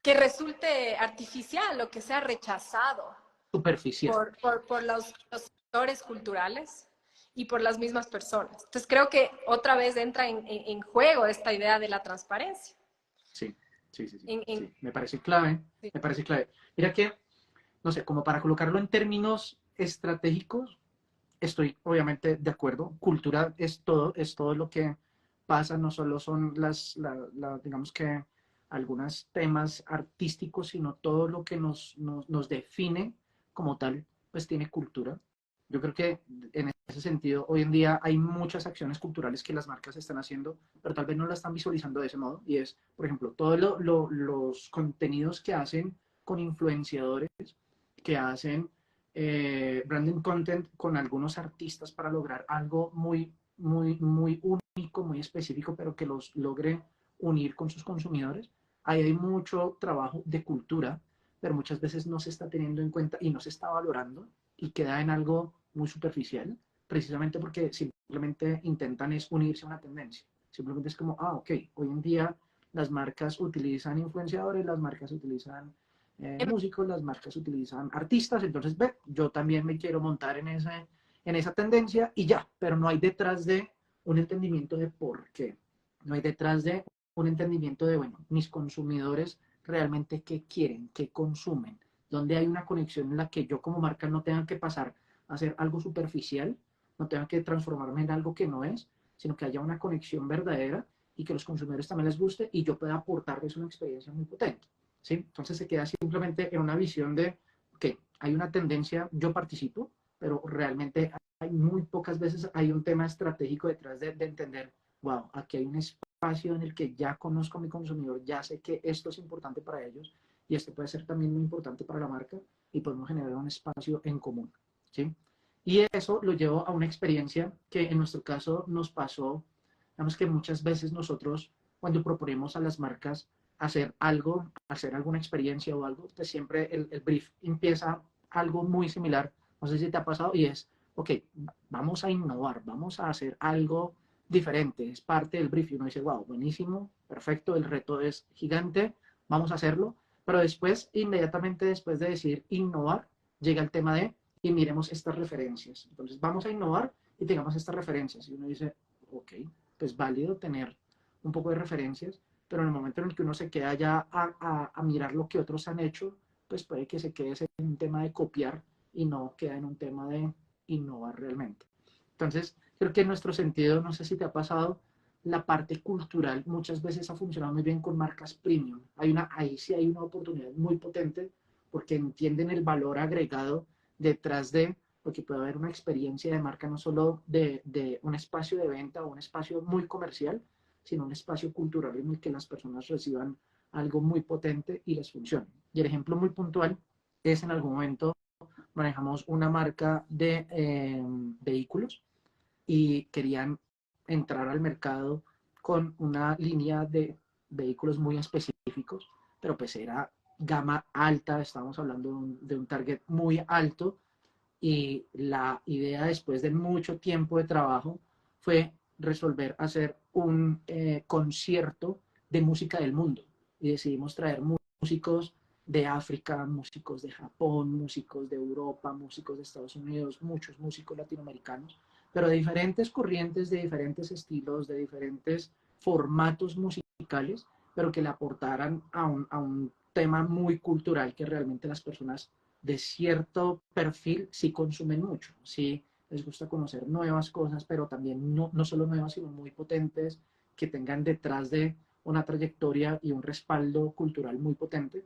que resulte artificial o que sea rechazado Superficial. por los sectores culturales y por las mismas personas. Entonces creo que otra vez entra en juego esta idea de la transparencia. Sí, sí, sí, sí, En, sí. en, Me parece clave, sí. me parece clave. Mira que, no sé, como para colocarlo en términos estratégicos, estoy obviamente de acuerdo. Cultura es todo lo que pasa, no solo son digamos que algunos temas artísticos, sino todo lo que nos define como tal, pues tiene cultura. Yo creo que en ese sentido, hoy en día hay muchas acciones culturales que las marcas están haciendo, pero tal vez no las están visualizando de ese modo. Y es, por ejemplo, todos los contenidos que hacen con influenciadores, que hacen branding content con algunos artistas para lograr algo muy, muy, muy único, muy específico, pero que los logre unir con sus consumidores. Ahí hay mucho trabajo de cultura, pero muchas veces no se está teniendo en cuenta y no se está valorando y queda en algo muy superficial, precisamente porque simplemente intentan es unirse a una tendencia. Simplemente es como, ah, ok, hoy en día las marcas utilizan influenciadores, las marcas utilizan músicos, las marcas utilizan artistas, entonces ve, yo también me quiero montar en esa tendencia y ya, pero no hay detrás de un entendimiento de por qué, no hay detrás de un entendimiento de, bueno, mis consumidores realmente qué quieren, qué consumen, donde hay una conexión en la que yo como marca no tenga que pasar a hacer algo superficial, no tenga que transformarme en algo que no es, sino que haya una conexión verdadera y que los consumidores también les guste y yo pueda aportarles una experiencia muy potente. ¿Sí? Entonces se queda simplemente en una visión de que hay una tendencia, yo participo, pero realmente hay muy pocas veces hay un tema estratégico detrás de entender, wow, aquí hay un espacio en el que ya conozco a mi consumidor, ya sé que esto es importante para ellos y esto puede ser también muy importante para la marca y podemos generar un espacio en común. ¿Sí? Y eso lo llevo a una experiencia que en nuestro caso nos pasó, digamos que muchas veces nosotros cuando proponemos a las marcas hacer algo, hacer alguna experiencia o algo, pues siempre el brief empieza algo muy similar, no sé si te ha pasado, y es, ok, vamos a innovar, vamos a hacer algo diferente, es parte del brief y uno dice, wow, buenísimo, perfecto, el reto es gigante, vamos a hacerlo, pero después, inmediatamente después de decir innovar, llega el tema de y miremos estas referencias. Entonces vamos a innovar y tengamos estas referencias. Y uno dice, ok, pues válido tener un poco de referencias, pero en el momento en el que uno se queda ya a mirar lo que otros han hecho, pues puede que se quede en un tema de copiar y no queda en un tema de innovar realmente. Entonces, creo que en nuestro sentido, no sé si te ha pasado, la parte cultural muchas veces ha funcionado muy bien con marcas premium. Ahí sí hay una oportunidad muy potente porque entienden el valor agregado detrás de, porque puede haber una experiencia de marca no solo de un espacio de venta o un espacio muy comercial, sino un espacio cultural en el que las personas reciban algo muy potente y les funcione. Y el ejemplo muy puntual es en algún momento manejamos una marca de vehículos y querían entrar al mercado con una línea de vehículos muy específicos, pero pues era gama alta, estamos hablando de un target muy alto y la idea después de mucho tiempo de trabajo fue resolver hacer un concierto de música del mundo y decidimos traer músicos de África, músicos de Japón, músicos de Europa, músicos de Estados Unidos, muchos músicos latinoamericanos, pero de diferentes corrientes, de diferentes estilos, de diferentes formatos musicales, pero que le aportaran a un tema muy cultural que realmente las personas de cierto perfil sí consumen mucho, sí les gusta conocer nuevas cosas, pero también no solo nuevas, sino muy potentes, que tengan detrás de una trayectoria y un respaldo cultural muy potente.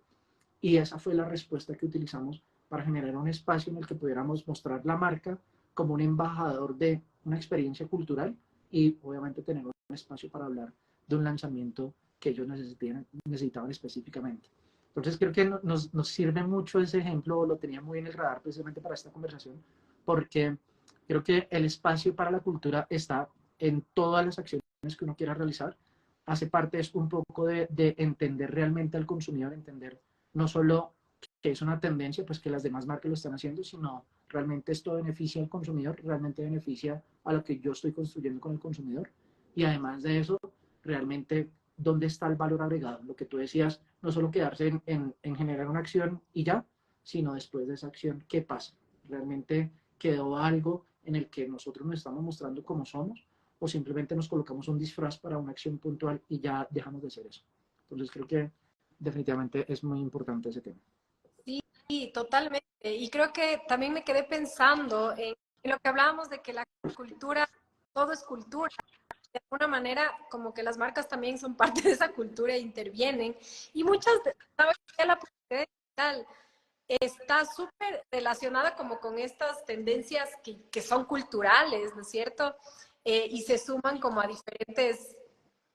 Y esa fue la respuesta que utilizamos para generar un espacio en el que pudiéramos mostrar la marca como un embajador de una experiencia cultural y obviamente tener un espacio para hablar de un lanzamiento que ellos necesitaban específicamente. Entonces creo que nos sirve mucho ese ejemplo, lo tenía muy en el radar precisamente para esta conversación, porque creo que el espacio para la cultura está en todas las acciones que uno quiera realizar. Hace parte es un poco de entender realmente al consumidor, entender no solo que es una tendencia, pues que las demás marcas lo están haciendo, sino realmente esto beneficia al consumidor, realmente beneficia a lo que yo estoy construyendo con el consumidor. Y además de eso, realmente, ¿dónde está el valor agregado? Lo que tú decías, no solo quedarse en generar una acción y ya, sino después de esa acción, ¿qué pasa? ¿Realmente quedó algo en el que nosotros nos estamos mostrando como somos? ¿O simplemente nos colocamos un disfraz para una acción puntual y ya dejamos de ser eso? Entonces creo que definitivamente es muy importante ese tema. Sí, totalmente. Y creo que también me quedé pensando en lo que hablábamos de que la cultura, todo es cultura. De alguna manera, como que las marcas también son parte de esa cultura e intervienen. Y muchas, ¿sabes? La publicidad digital está súper relacionada como con estas tendencias que son culturales, ¿no es cierto? Y se suman como a diferentes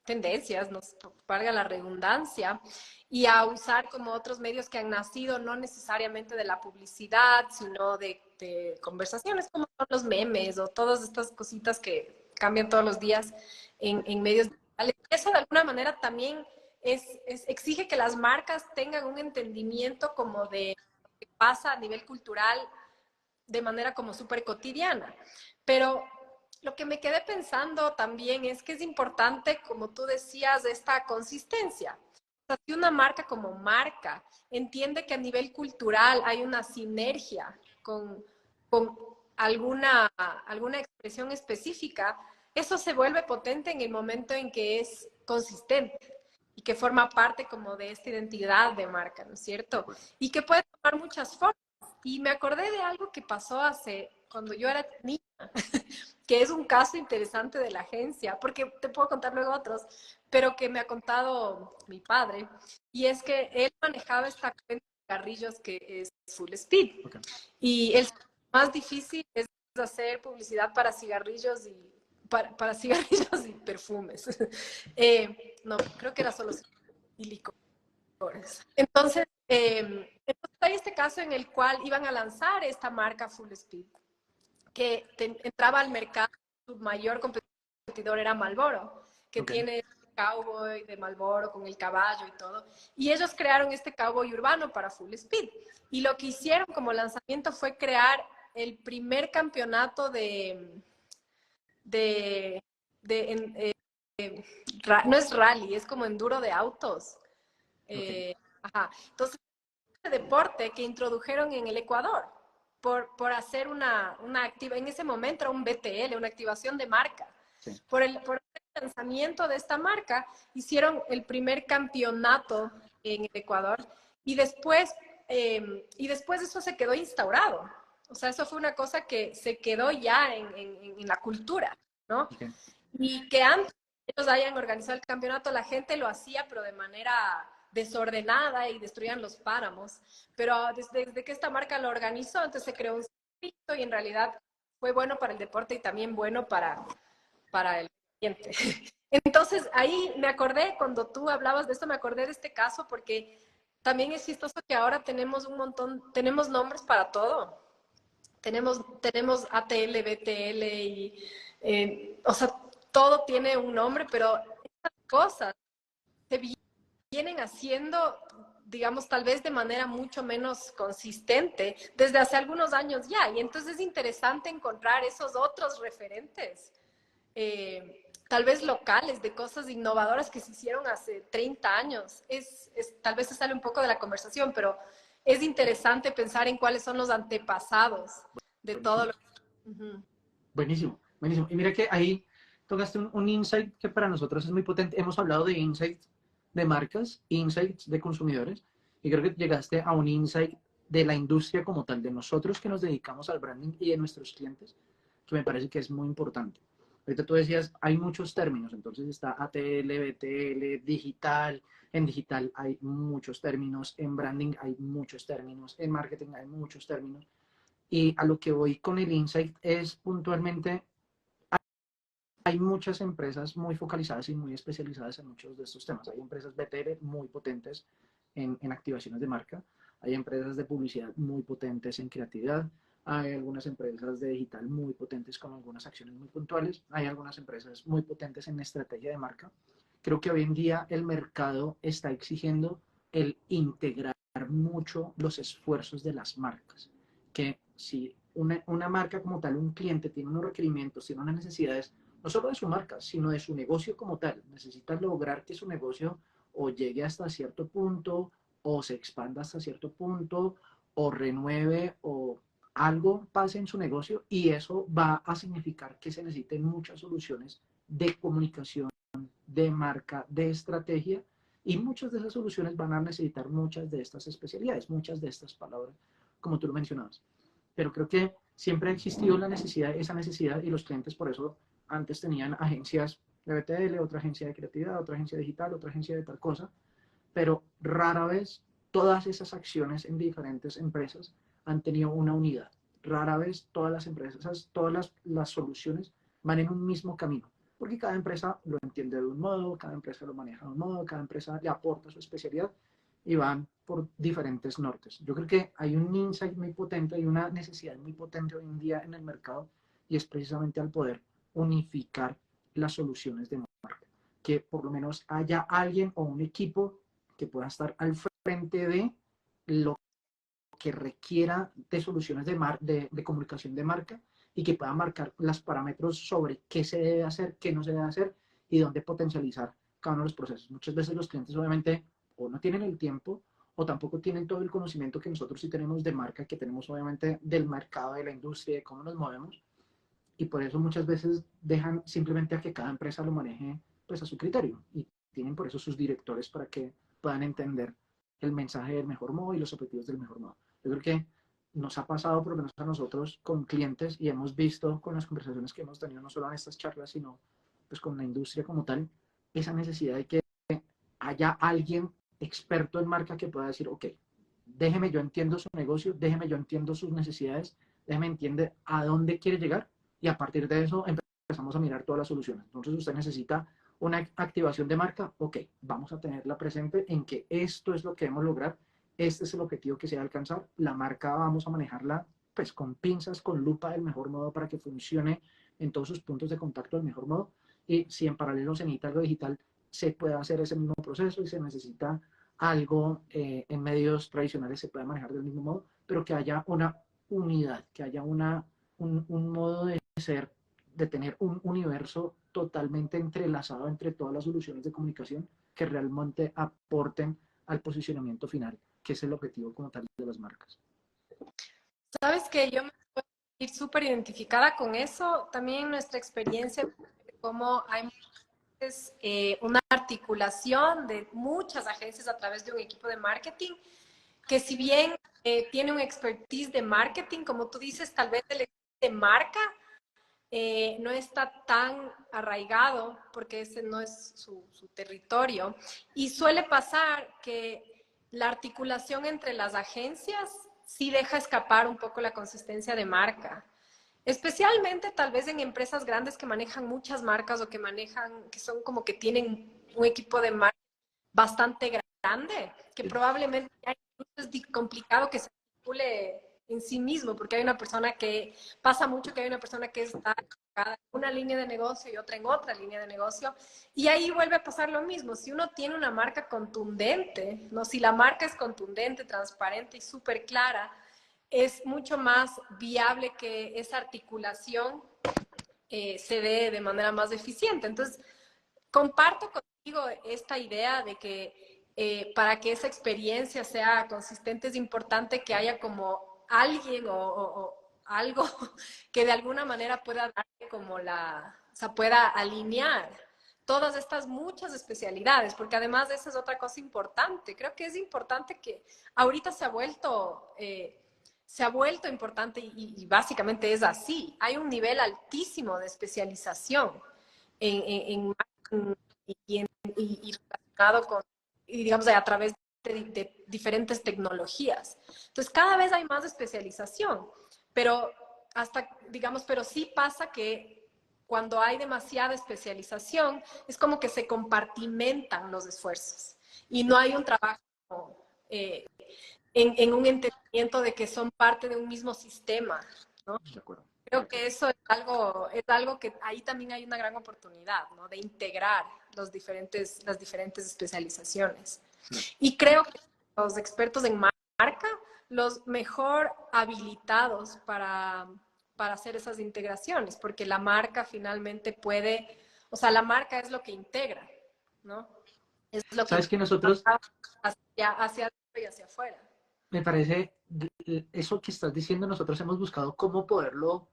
tendencias, nos valga la redundancia, y a usar como otros medios que han nacido no necesariamente de la publicidad, sino de conversaciones como son los memes o todas estas cositas que cambian todos los días en medios digitales. Eso de alguna manera también exige que las marcas tengan un entendimiento como de lo que pasa a nivel cultural de manera como súper cotidiana. Pero lo que me quedé pensando también es que es importante, como tú decías, esta consistencia. O sea, si una marca como marca entiende que a nivel cultural hay una sinergia con alguna expresión específica, eso se vuelve potente en el momento en que es consistente y que forma parte como de esta identidad de marca, ¿no es cierto? Y que puede tomar muchas formas. Y me acordé de algo que pasó cuando yo era niña, que es un caso interesante de la agencia, porque te puedo contar luego otros, pero que me ha contado mi padre, y es que él manejaba esta cuenta de cigarrillos que es Full Speed. Okay. Y el más difícil es hacer publicidad para cigarrillos para cigarrillos y perfumes. No, creo que era solo y licores. Entonces hay este caso en el cual iban a lanzar esta marca Full Speed que entraba al mercado, su mayor competidor era Marlboro, que tiene el cowboy de Marlboro con el caballo y todo. Y ellos crearon este cowboy urbano para Full Speed. Y lo que hicieron como lanzamiento fue crear el primer campeonato de, de no es rally, es como enduro de autos. Ajá. Entonces, este deporte que introdujeron en el Ecuador por hacer una activa, en ese momento era un BTL, una activación de marca. Sí. Por el lanzamiento de esta marca, hicieron el primer campeonato en el Ecuador y después eso se quedó instaurado. O sea, eso fue una cosa que se quedó ya en la cultura, ¿no? Okay. Y que antes ellos hayan organizado el campeonato, la gente lo hacía, pero de manera desordenada y destruían los páramos. Pero desde que esta marca lo organizó, entonces se creó un circuito y en realidad fue bueno para el deporte y también bueno para el cliente. Entonces ahí me acordé, cuando tú hablabas de esto, me acordé de este caso porque también es chistoso que ahora tenemos un montón, tenemos nombres para todo. Tenemos ATL, BTL y, o sea, todo tiene un nombre, pero estas cosas se vienen haciendo, digamos, tal vez de manera mucho menos consistente desde hace algunos años ya. Y entonces es interesante encontrar esos otros referentes, tal vez locales, de cosas innovadoras que se hicieron hace 30 años. Tal vez se sale un poco de la conversación, pero es interesante pensar en cuáles son los antepasados de todo Buenísimo. lo que... Buenísimo, buenísimo. Y mira que ahí tocaste un insight que para nosotros es muy potente. Hemos hablado de insights de marcas, insights de consumidores, y creo que llegaste a un insight de la industria como tal, de nosotros que nos dedicamos al branding y de nuestros clientes, que me parece que es muy importante. Ahorita tú decías, hay muchos términos, entonces está ATL, BTL, digital. En digital hay muchos términos, en branding hay muchos términos, en marketing hay muchos términos. Y a lo que voy con el insight es puntualmente, hay muchas empresas muy focalizadas y muy especializadas en muchos de estos temas. Hay empresas BTL muy potentes en activaciones de marca, hay empresas de publicidad muy potentes en creatividad, hay algunas empresas de digital muy potentes con algunas acciones muy puntuales, hay algunas empresas muy potentes en estrategia de marca. Creo que hoy en día el mercado está exigiendo el integrar mucho los esfuerzos de las marcas, que si una marca como tal, un cliente tiene unos requerimientos, tiene unas necesidades, no solo de su marca, sino de su negocio como tal. Necesita lograr que su negocio o llegue hasta cierto punto, o se expanda hasta cierto punto, o renueve, o algo pase en su negocio, y eso va a significar que se necesiten muchas soluciones de comunicación, de marca, de estrategia, y muchas de esas soluciones van a necesitar muchas de estas especialidades, muchas de estas palabras, como tú lo mencionabas. Pero creo que siempre ha existido la necesidad, esa necesidad, y los clientes por eso antes tenían agencias de BTL, otra agencia de creatividad, otra agencia digital, otra agencia de tal cosa, pero rara vez todas esas acciones en diferentes empresas han tenido una unidad. Rara vez todas las empresas, todas las soluciones van en un mismo camino, porque cada empresa lo entiende de un modo, cada empresa lo maneja de un modo, cada empresa le aporta su especialidad y van por diferentes nortes. Yo creo que hay un insight muy potente, hay una necesidad muy potente hoy en día en el mercado, y es precisamente al poder unificar las soluciones de marca. Que por lo menos haya alguien o un equipo que pueda estar al frente de lo que requiera de soluciones de comunicación de marca, y que pueda marcar los parámetros sobre qué se debe hacer, qué no se debe hacer y dónde potencializar cada uno de los procesos. Muchas veces los clientes obviamente o no tienen el tiempo o tampoco tienen todo el conocimiento que nosotros sí tenemos de marca, que tenemos obviamente del mercado, de la industria, de cómo nos movemos, y por eso muchas veces dejan simplemente a que cada empresa lo maneje pues a su criterio, y tienen por eso sus directores para que puedan entender el mensaje del mejor modo y los objetivos del mejor modo. Yo creo que nos ha pasado por lo menos a nosotros con clientes, y hemos visto con las conversaciones que hemos tenido no solo en estas charlas sino pues con la industria como tal, esa necesidad de que haya alguien experto en marca que pueda decir, ok, déjeme yo entiendo su negocio, déjeme yo entiendo sus necesidades, déjeme entiende a dónde quiere llegar, y a partir de eso empezamos a mirar todas las soluciones. Entonces usted necesita una activación de marca, ok, vamos a tenerla presente en que esto es lo que debemos lograr, este es el objetivo que se va a alcanzar, la marca vamos a manejarla pues con pinzas, con lupa del mejor modo para que funcione en todos sus puntos de contacto del mejor modo. Y si en paralelo se necesita algo digital, se puede hacer ese mismo proceso y se necesita algo en medios tradicionales, se puede manejar del mismo modo, pero que haya una unidad, que haya un modo de ser, de tener un universo totalmente entrelazado entre todas las soluciones de comunicación que realmente aporten al posicionamiento final, que es el objetivo como tal de las marcas. Sabes que yo me puedo ir súper identificada con eso. También nuestra experiencia, cómo hay una articulación de muchas agencias a través de un equipo de marketing, que si bien tiene un expertise de marketing, como tú dices, tal vez el de marca no está tan arraigado porque ese no es su territorio. Y suele pasar que la articulación entre las agencias sí deja escapar un poco la consistencia de marca. Especialmente tal vez en empresas grandes que manejan muchas marcas o que manejan, que son como que tienen un equipo de marca bastante grande, que probablemente es complicado que se articule en sí mismo, porque hay una persona que pasa mucho, que hay una persona que está en una línea de negocio y otra en otra línea de negocio, y ahí vuelve a pasar lo mismo. Si uno tiene una marca contundente, ¿no? Si la marca es contundente, transparente y súper clara, es mucho más viable que esa articulación se dé de manera más eficiente. Entonces, comparto contigo esta idea de que para que esa experiencia sea consistente es importante que haya como alguien o algo que de alguna manera pueda darle como o sea, pueda alinear todas estas muchas especialidades, porque además esa es otra cosa importante. Creo que es importante que ahorita se ha vuelto importante y básicamente es así. Hay un nivel altísimo de especialización en y relacionado con, y digamos, a través de diferentes tecnologías. Entonces, cada vez hay más especialización, pero hasta, digamos, pero sí pasa que cuando hay demasiada especialización, es como que se compartimentan los esfuerzos y no hay un trabajo eh, un entendimiento de que son parte de un mismo sistema, ¿no? De acuerdo. Creo que eso es algo que ahí también hay una gran oportunidad, ¿no? De integrar las diferentes especializaciones. Y creo que los expertos en marca, los mejor habilitados para hacer esas integraciones, porque la marca finalmente puede, o sea, la marca es lo que integra, ¿no? Es lo que Sabes que nosotros, hacia adentro y hacia afuera. me parece, eso que estás diciendo, nosotros hemos buscado cómo poderlo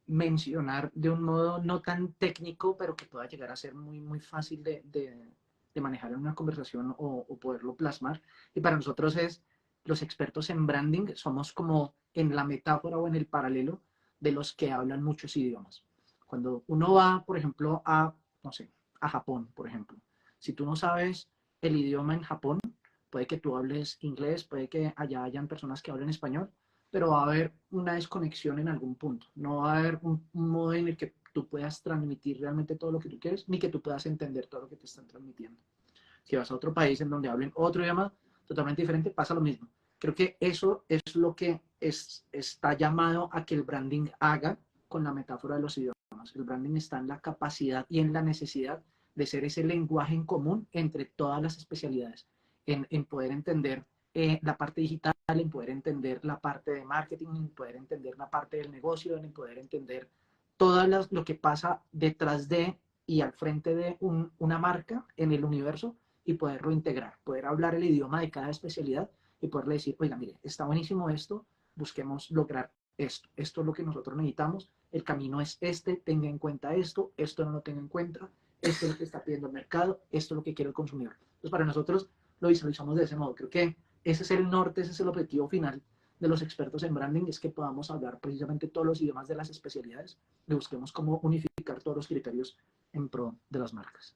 mencionar de un modo no tan técnico, pero que pueda llegar a ser muy, muy fácil de manejar en una conversación o poderlo plasmar. Y para nosotros es, los expertos en branding somos como en la metáfora o en el paralelo de los que hablan muchos idiomas. Cuando uno va, por ejemplo, a, no sé, a Japón, por ejemplo, si tú no sabes el idioma en Japón, puede que tú hables inglés, puede que allá hayan personas que hablen español, pero va a haber una desconexión en algún punto. No va a haber un modo en el que tú puedas transmitir realmente todo lo que tú quieres, ni que tú puedas entender todo lo que te están transmitiendo. Si vas a otro país en donde hablen otro idioma totalmente diferente, pasa lo mismo. Creo que eso es lo que está llamado a que el branding haga con la metáfora de los idiomas. El branding está en la capacidad y en la necesidad de ser ese lenguaje en común entre todas las especialidades, en poder entender la parte digital, en poder entender la parte de marketing, en poder entender la parte del negocio, en poder entender todo lo que pasa detrás de y al frente de una marca en el universo y poderlo integrar, poder hablar el idioma de cada especialidad y poderle decir, oiga, mire, está buenísimo esto, busquemos lograr esto, esto es lo que nosotros necesitamos, el camino es este, tenga en cuenta esto, esto no lo tenga en cuenta, esto es lo que está pidiendo el mercado, esto es lo que quiere el consumidor. Entonces, para nosotros lo visualizamos de ese modo. Creo que ese es el norte, ese es el objetivo final de los expertos en branding, es que podamos hablar precisamente todos los idiomas de las especialidades y busquemos cómo unificar todos los criterios en pro de las marcas.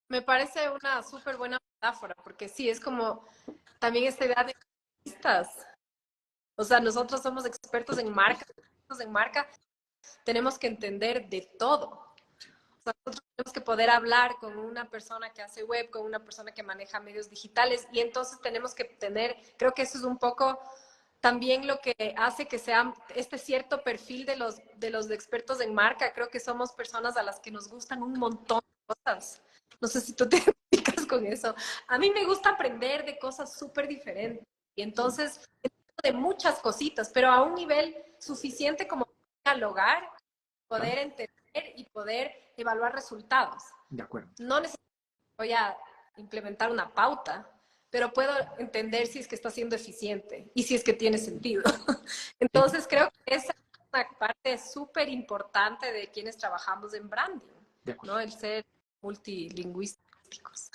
Me parece una súper buena metáfora, porque sí, es como también esta idea de artistas. O sea, nosotros somos expertos en marca, tenemos que entender de todo. O sea, nosotros tenemos que poder hablar con una persona que hace web, con una persona que maneja medios digitales, y entonces tenemos que tener, creo que eso es un poco también lo que hace que sea este cierto perfil de los expertos en marca. Creo que somos personas a las que nos gustan un montón de cosas. No sé si tú te identificas con eso. A mí me gusta aprender de cosas súper diferentes y entonces de muchas cositas, pero a un nivel suficiente como para dialogar, Claro, poder entender y poder evaluar resultados. de acuerdo. No necesariamente voy a implementar una pauta, pero puedo entender si es que está siendo eficiente y si es que tiene sentido. Sí, Entonces creo que esa es una parte súper importante de quienes trabajamos en branding, de acuerdo. ¿no? El ser multilingüísticos.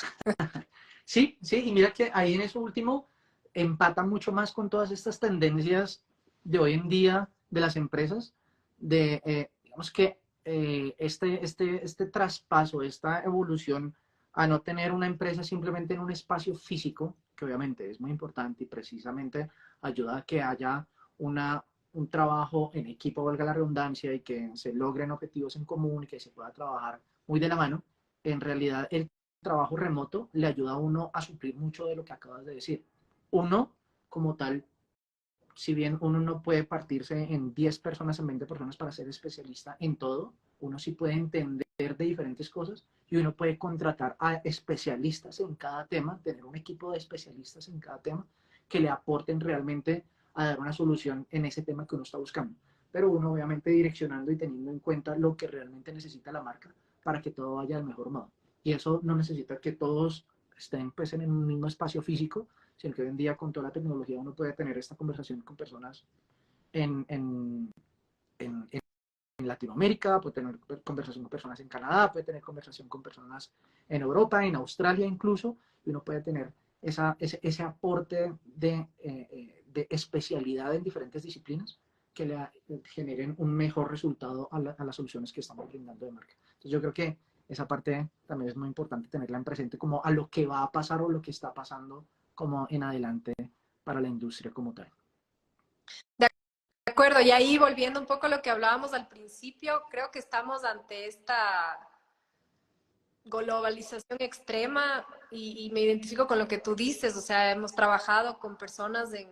Sí, sí, y mira que ahí en eso último empata mucho más con todas estas tendencias de hoy en día de las empresas, de, digamos que este traspaso, esta evolución a no tener una empresa simplemente en un espacio físico, que obviamente es muy importante y precisamente ayuda a que haya una, un trabajo en equipo, valga la redundancia, y que se logren objetivos en común y que se pueda trabajar muy de la mano. En realidad, el trabajo remoto le ayuda a uno a suplir mucho de lo que acabas de decir. Uno, como tal, si bien uno no puede partirse en 10 personas, en 20 personas para ser especialista en todo, uno sí puede entender de diferentes cosas y uno puede contratar a especialistas en cada tema, tener un equipo de especialistas en cada tema que le aporten realmente a dar una solución en ese tema que uno está buscando. Pero uno obviamente direccionando y teniendo en cuenta lo que realmente necesita la marca para que todo vaya del mejor modo. Y eso no necesita que todos estén pues, en un mismo espacio físico, sino que hoy en día con toda la tecnología uno puede tener esta conversación con personas en, en, en Latinoamérica, puede tener conversación con personas en Canadá, puede tener conversación con personas en Europa, en Australia incluso, y uno puede tener ese aporte de especialidad en diferentes disciplinas que le generen un mejor resultado a las soluciones que estamos brindando de marca. Entonces yo creo que esa parte también es muy importante tenerla en presente como a lo que va a pasar o lo que está pasando como en adelante para la industria como tal. De acuerdo, y ahí volviendo un poco a lo que hablábamos al principio, creo que estamos ante esta globalización extrema y me identifico con lo que tú dices, o sea, hemos trabajado con personas en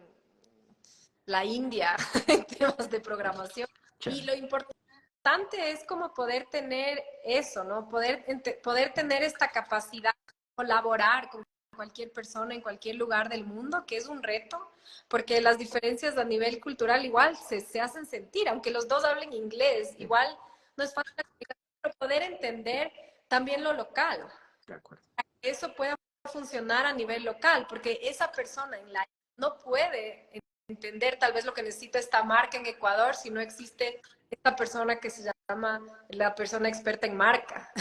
la India en temas de programación y Chévere. lo importante es como poder tener eso, ¿no? Poder tener esta capacidad de colaborar con cualquier persona en cualquier lugar del mundo, que es un reto, porque las diferencias a nivel cultural igual se hacen sentir, aunque los dos hablen inglés, Sí, igual no es fácil, pero poder entender también lo local, de acuerdo. eso pueda funcionar a nivel local, porque esa persona en la no puede entender tal vez lo que necesita esta marca en Ecuador si no existe esta persona que se llama la persona experta en marca.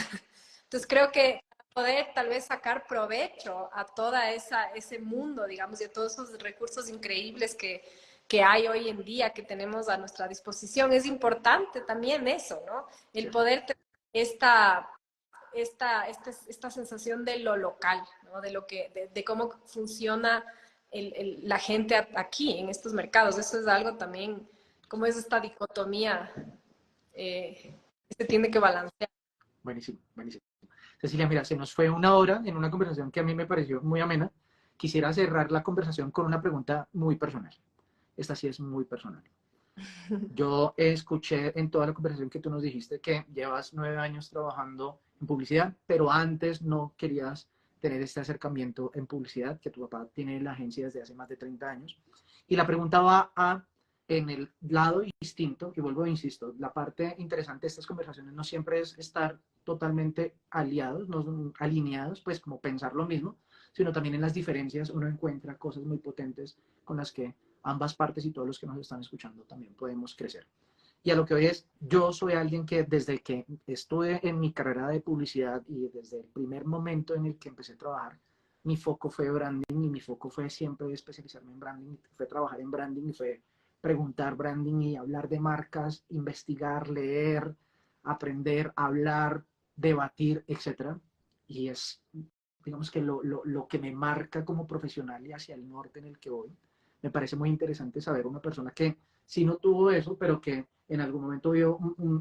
Entonces creo que poder tal vez sacar provecho a toda ese mundo, digamos, y a todos esos recursos increíbles que hay hoy en día, que tenemos a nuestra disposición, es importante también eso, ¿no? El Sí. poder tener esta sensación de lo local, ¿no? De cómo funciona la gente aquí, en estos mercados. Eso es algo también, como es esta dicotomía, se tiene que balancear. Buenísimo, buenísimo. Cecilia, mira, se nos fue una hora en una conversación que a mí me pareció muy amena. Quisiera cerrar la conversación con una pregunta muy personal. Esta sí es muy personal. Yo escuché en toda la conversación que tú nos dijiste que llevas 9 años trabajando en publicidad, pero antes no querías tener este acercamiento en publicidad, que tu papá tiene la agencia desde hace más de 30 años. Y la pregunta va a, en el lado distinto, y vuelvo, insisto, la parte interesante de estas conversaciones no siempre es estar totalmente aliados, no alineados, pues como pensar lo mismo, sino también en las diferencias uno encuentra cosas muy potentes con las que ambas partes y todos los que nos están escuchando también podemos crecer. Y a lo que hoy es, yo soy alguien que desde que estuve en mi carrera de publicidad y desde el primer momento en el que empecé a trabajar, mi foco fue branding y mi foco fue siempre especializarme en branding, fue trabajar en branding y fue preguntar branding y hablar de marcas, investigar, leer, aprender, hablar, debatir, etcétera. Y es, digamos que lo que me marca como profesional y hacia el norte en el que voy. Me parece muy interesante saber una persona que sí no tuvo eso, pero que en algún momento vio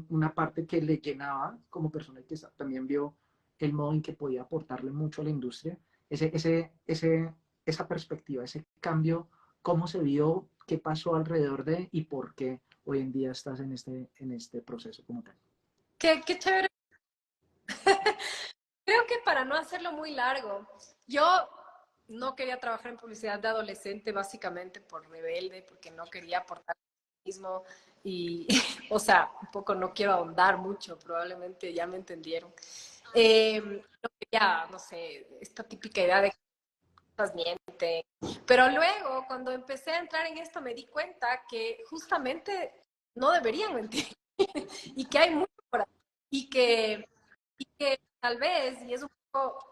una parte que le llenaba como persona y que también vio el modo en que podía aportarle mucho a la industria. Esa perspectiva, ese cambio, cómo se vio qué pasó alrededor de y por qué hoy en día estás en este proceso como tal. Qué chévere. Creo que para no hacerlo muy largo, yo no quería trabajar en publicidad de adolescente básicamente por rebelde, porque no quería aportar lo mismo y, o sea, un poco no quiero ahondar mucho, probablemente ya me entendieron. No quería, no sé, esta típica idea de que cosas mienten. Pero luego, cuando empecé a entrar en esto, me di cuenta que justamente no deberían mentir y que hay mucho por ahí y que tal vez, y es un poco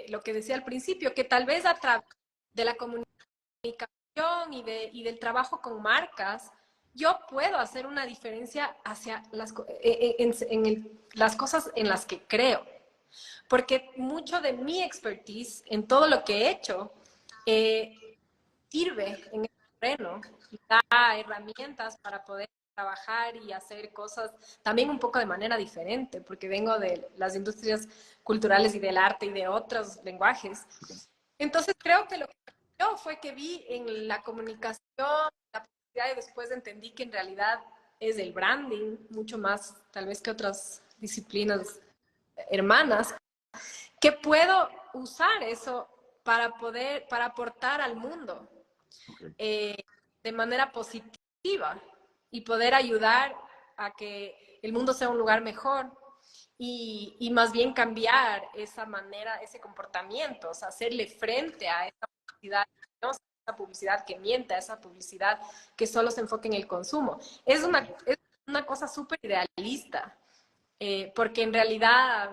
lo que decía al principio, que tal vez a través de la comunicación y del trabajo con marcas, yo puedo hacer una diferencia hacia las cosas en las que creo. Porque mucho de mi expertise en todo lo que he hecho eh, sirve en el terreno y da herramientas para poder trabajar y hacer cosas también un poco de manera diferente, porque vengo de las industrias culturales y del arte y de otros lenguajes. Entonces creo que lo que cambió fue que vi en la comunicación, la publicidad y después entendí que en realidad es el branding, mucho más tal vez que otras disciplinas hermanas, que puedo usar eso para aportar al mundo Okay. de manera positiva y poder ayudar a que el mundo sea un lugar mejor y más bien cambiar esa manera, ese comportamiento, o sea, hacerle frente a esa publicidad, no esa publicidad que mienta, esa publicidad que solo se enfoca en el consumo. Es una cosa súper idealista, porque en realidad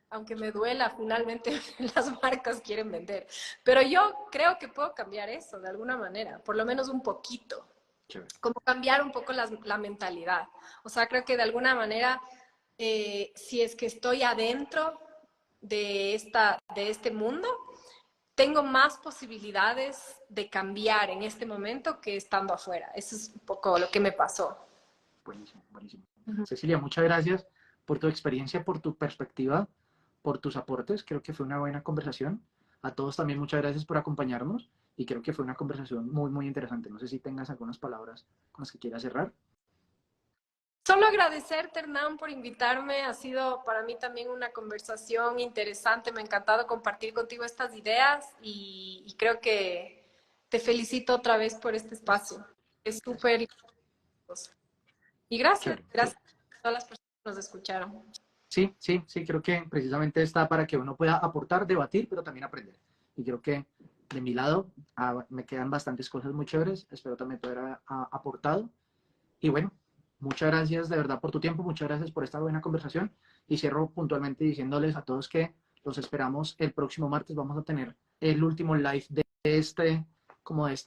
aunque me duela, finalmente las marcas quieren vender. Pero yo creo que puedo cambiar eso de alguna manera, por lo menos un poquito, Chévere. como cambiar un poco la mentalidad. O sea, creo que de alguna manera, si es que estoy adentro de este mundo, tengo más posibilidades de cambiar en este momento que estando afuera. Eso es un poco lo que me pasó. Buenísimo, buenísimo. Uh -huh. Cecilia, muchas gracias por tu experiencia, por tu perspectiva, por tus aportes. Creo que fue una buena conversación. A todos también muchas gracias por acompañarnos y creo que fue una conversación muy, muy interesante. No sé si tengas algunas palabras con las que quieras cerrar. Solo agradecerte, Hernán, por invitarme. Ha sido para mí también una conversación interesante. Me ha encantado compartir contigo estas ideas y creo que te felicito otra vez por este espacio. Es Gracias. súper. Y gracias, Chévere. gracias a todas las personas que nos escucharon. Sí, sí, sí, creo que precisamente está para que uno pueda aportar, debatir, pero también aprender. Y creo que de mi lado me quedan bastantes cosas muy chéveres. Espero también haber aportado. Y bueno, muchas gracias de verdad por tu tiempo, muchas gracias por esta buena conversación. Y cierro puntualmente diciéndoles a todos que los esperamos el próximo martes. Vamos a tener el último live de este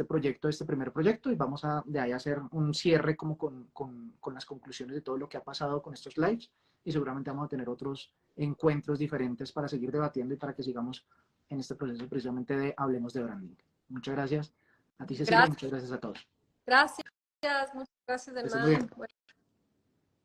proyecto, de este primer proyecto, y vamos a de ahí hacer un cierre como con las conclusiones de todo lo que ha pasado con estos lives. Y seguramente vamos a tener otros encuentros diferentes para seguir debatiendo y para que sigamos en este proceso precisamente de Hablemos de Branding. Muchas gracias a ti, Cecilia, y Gracias, muchas gracias a todos. gracias, muchas gracias, Que estés muy Hernán. bien.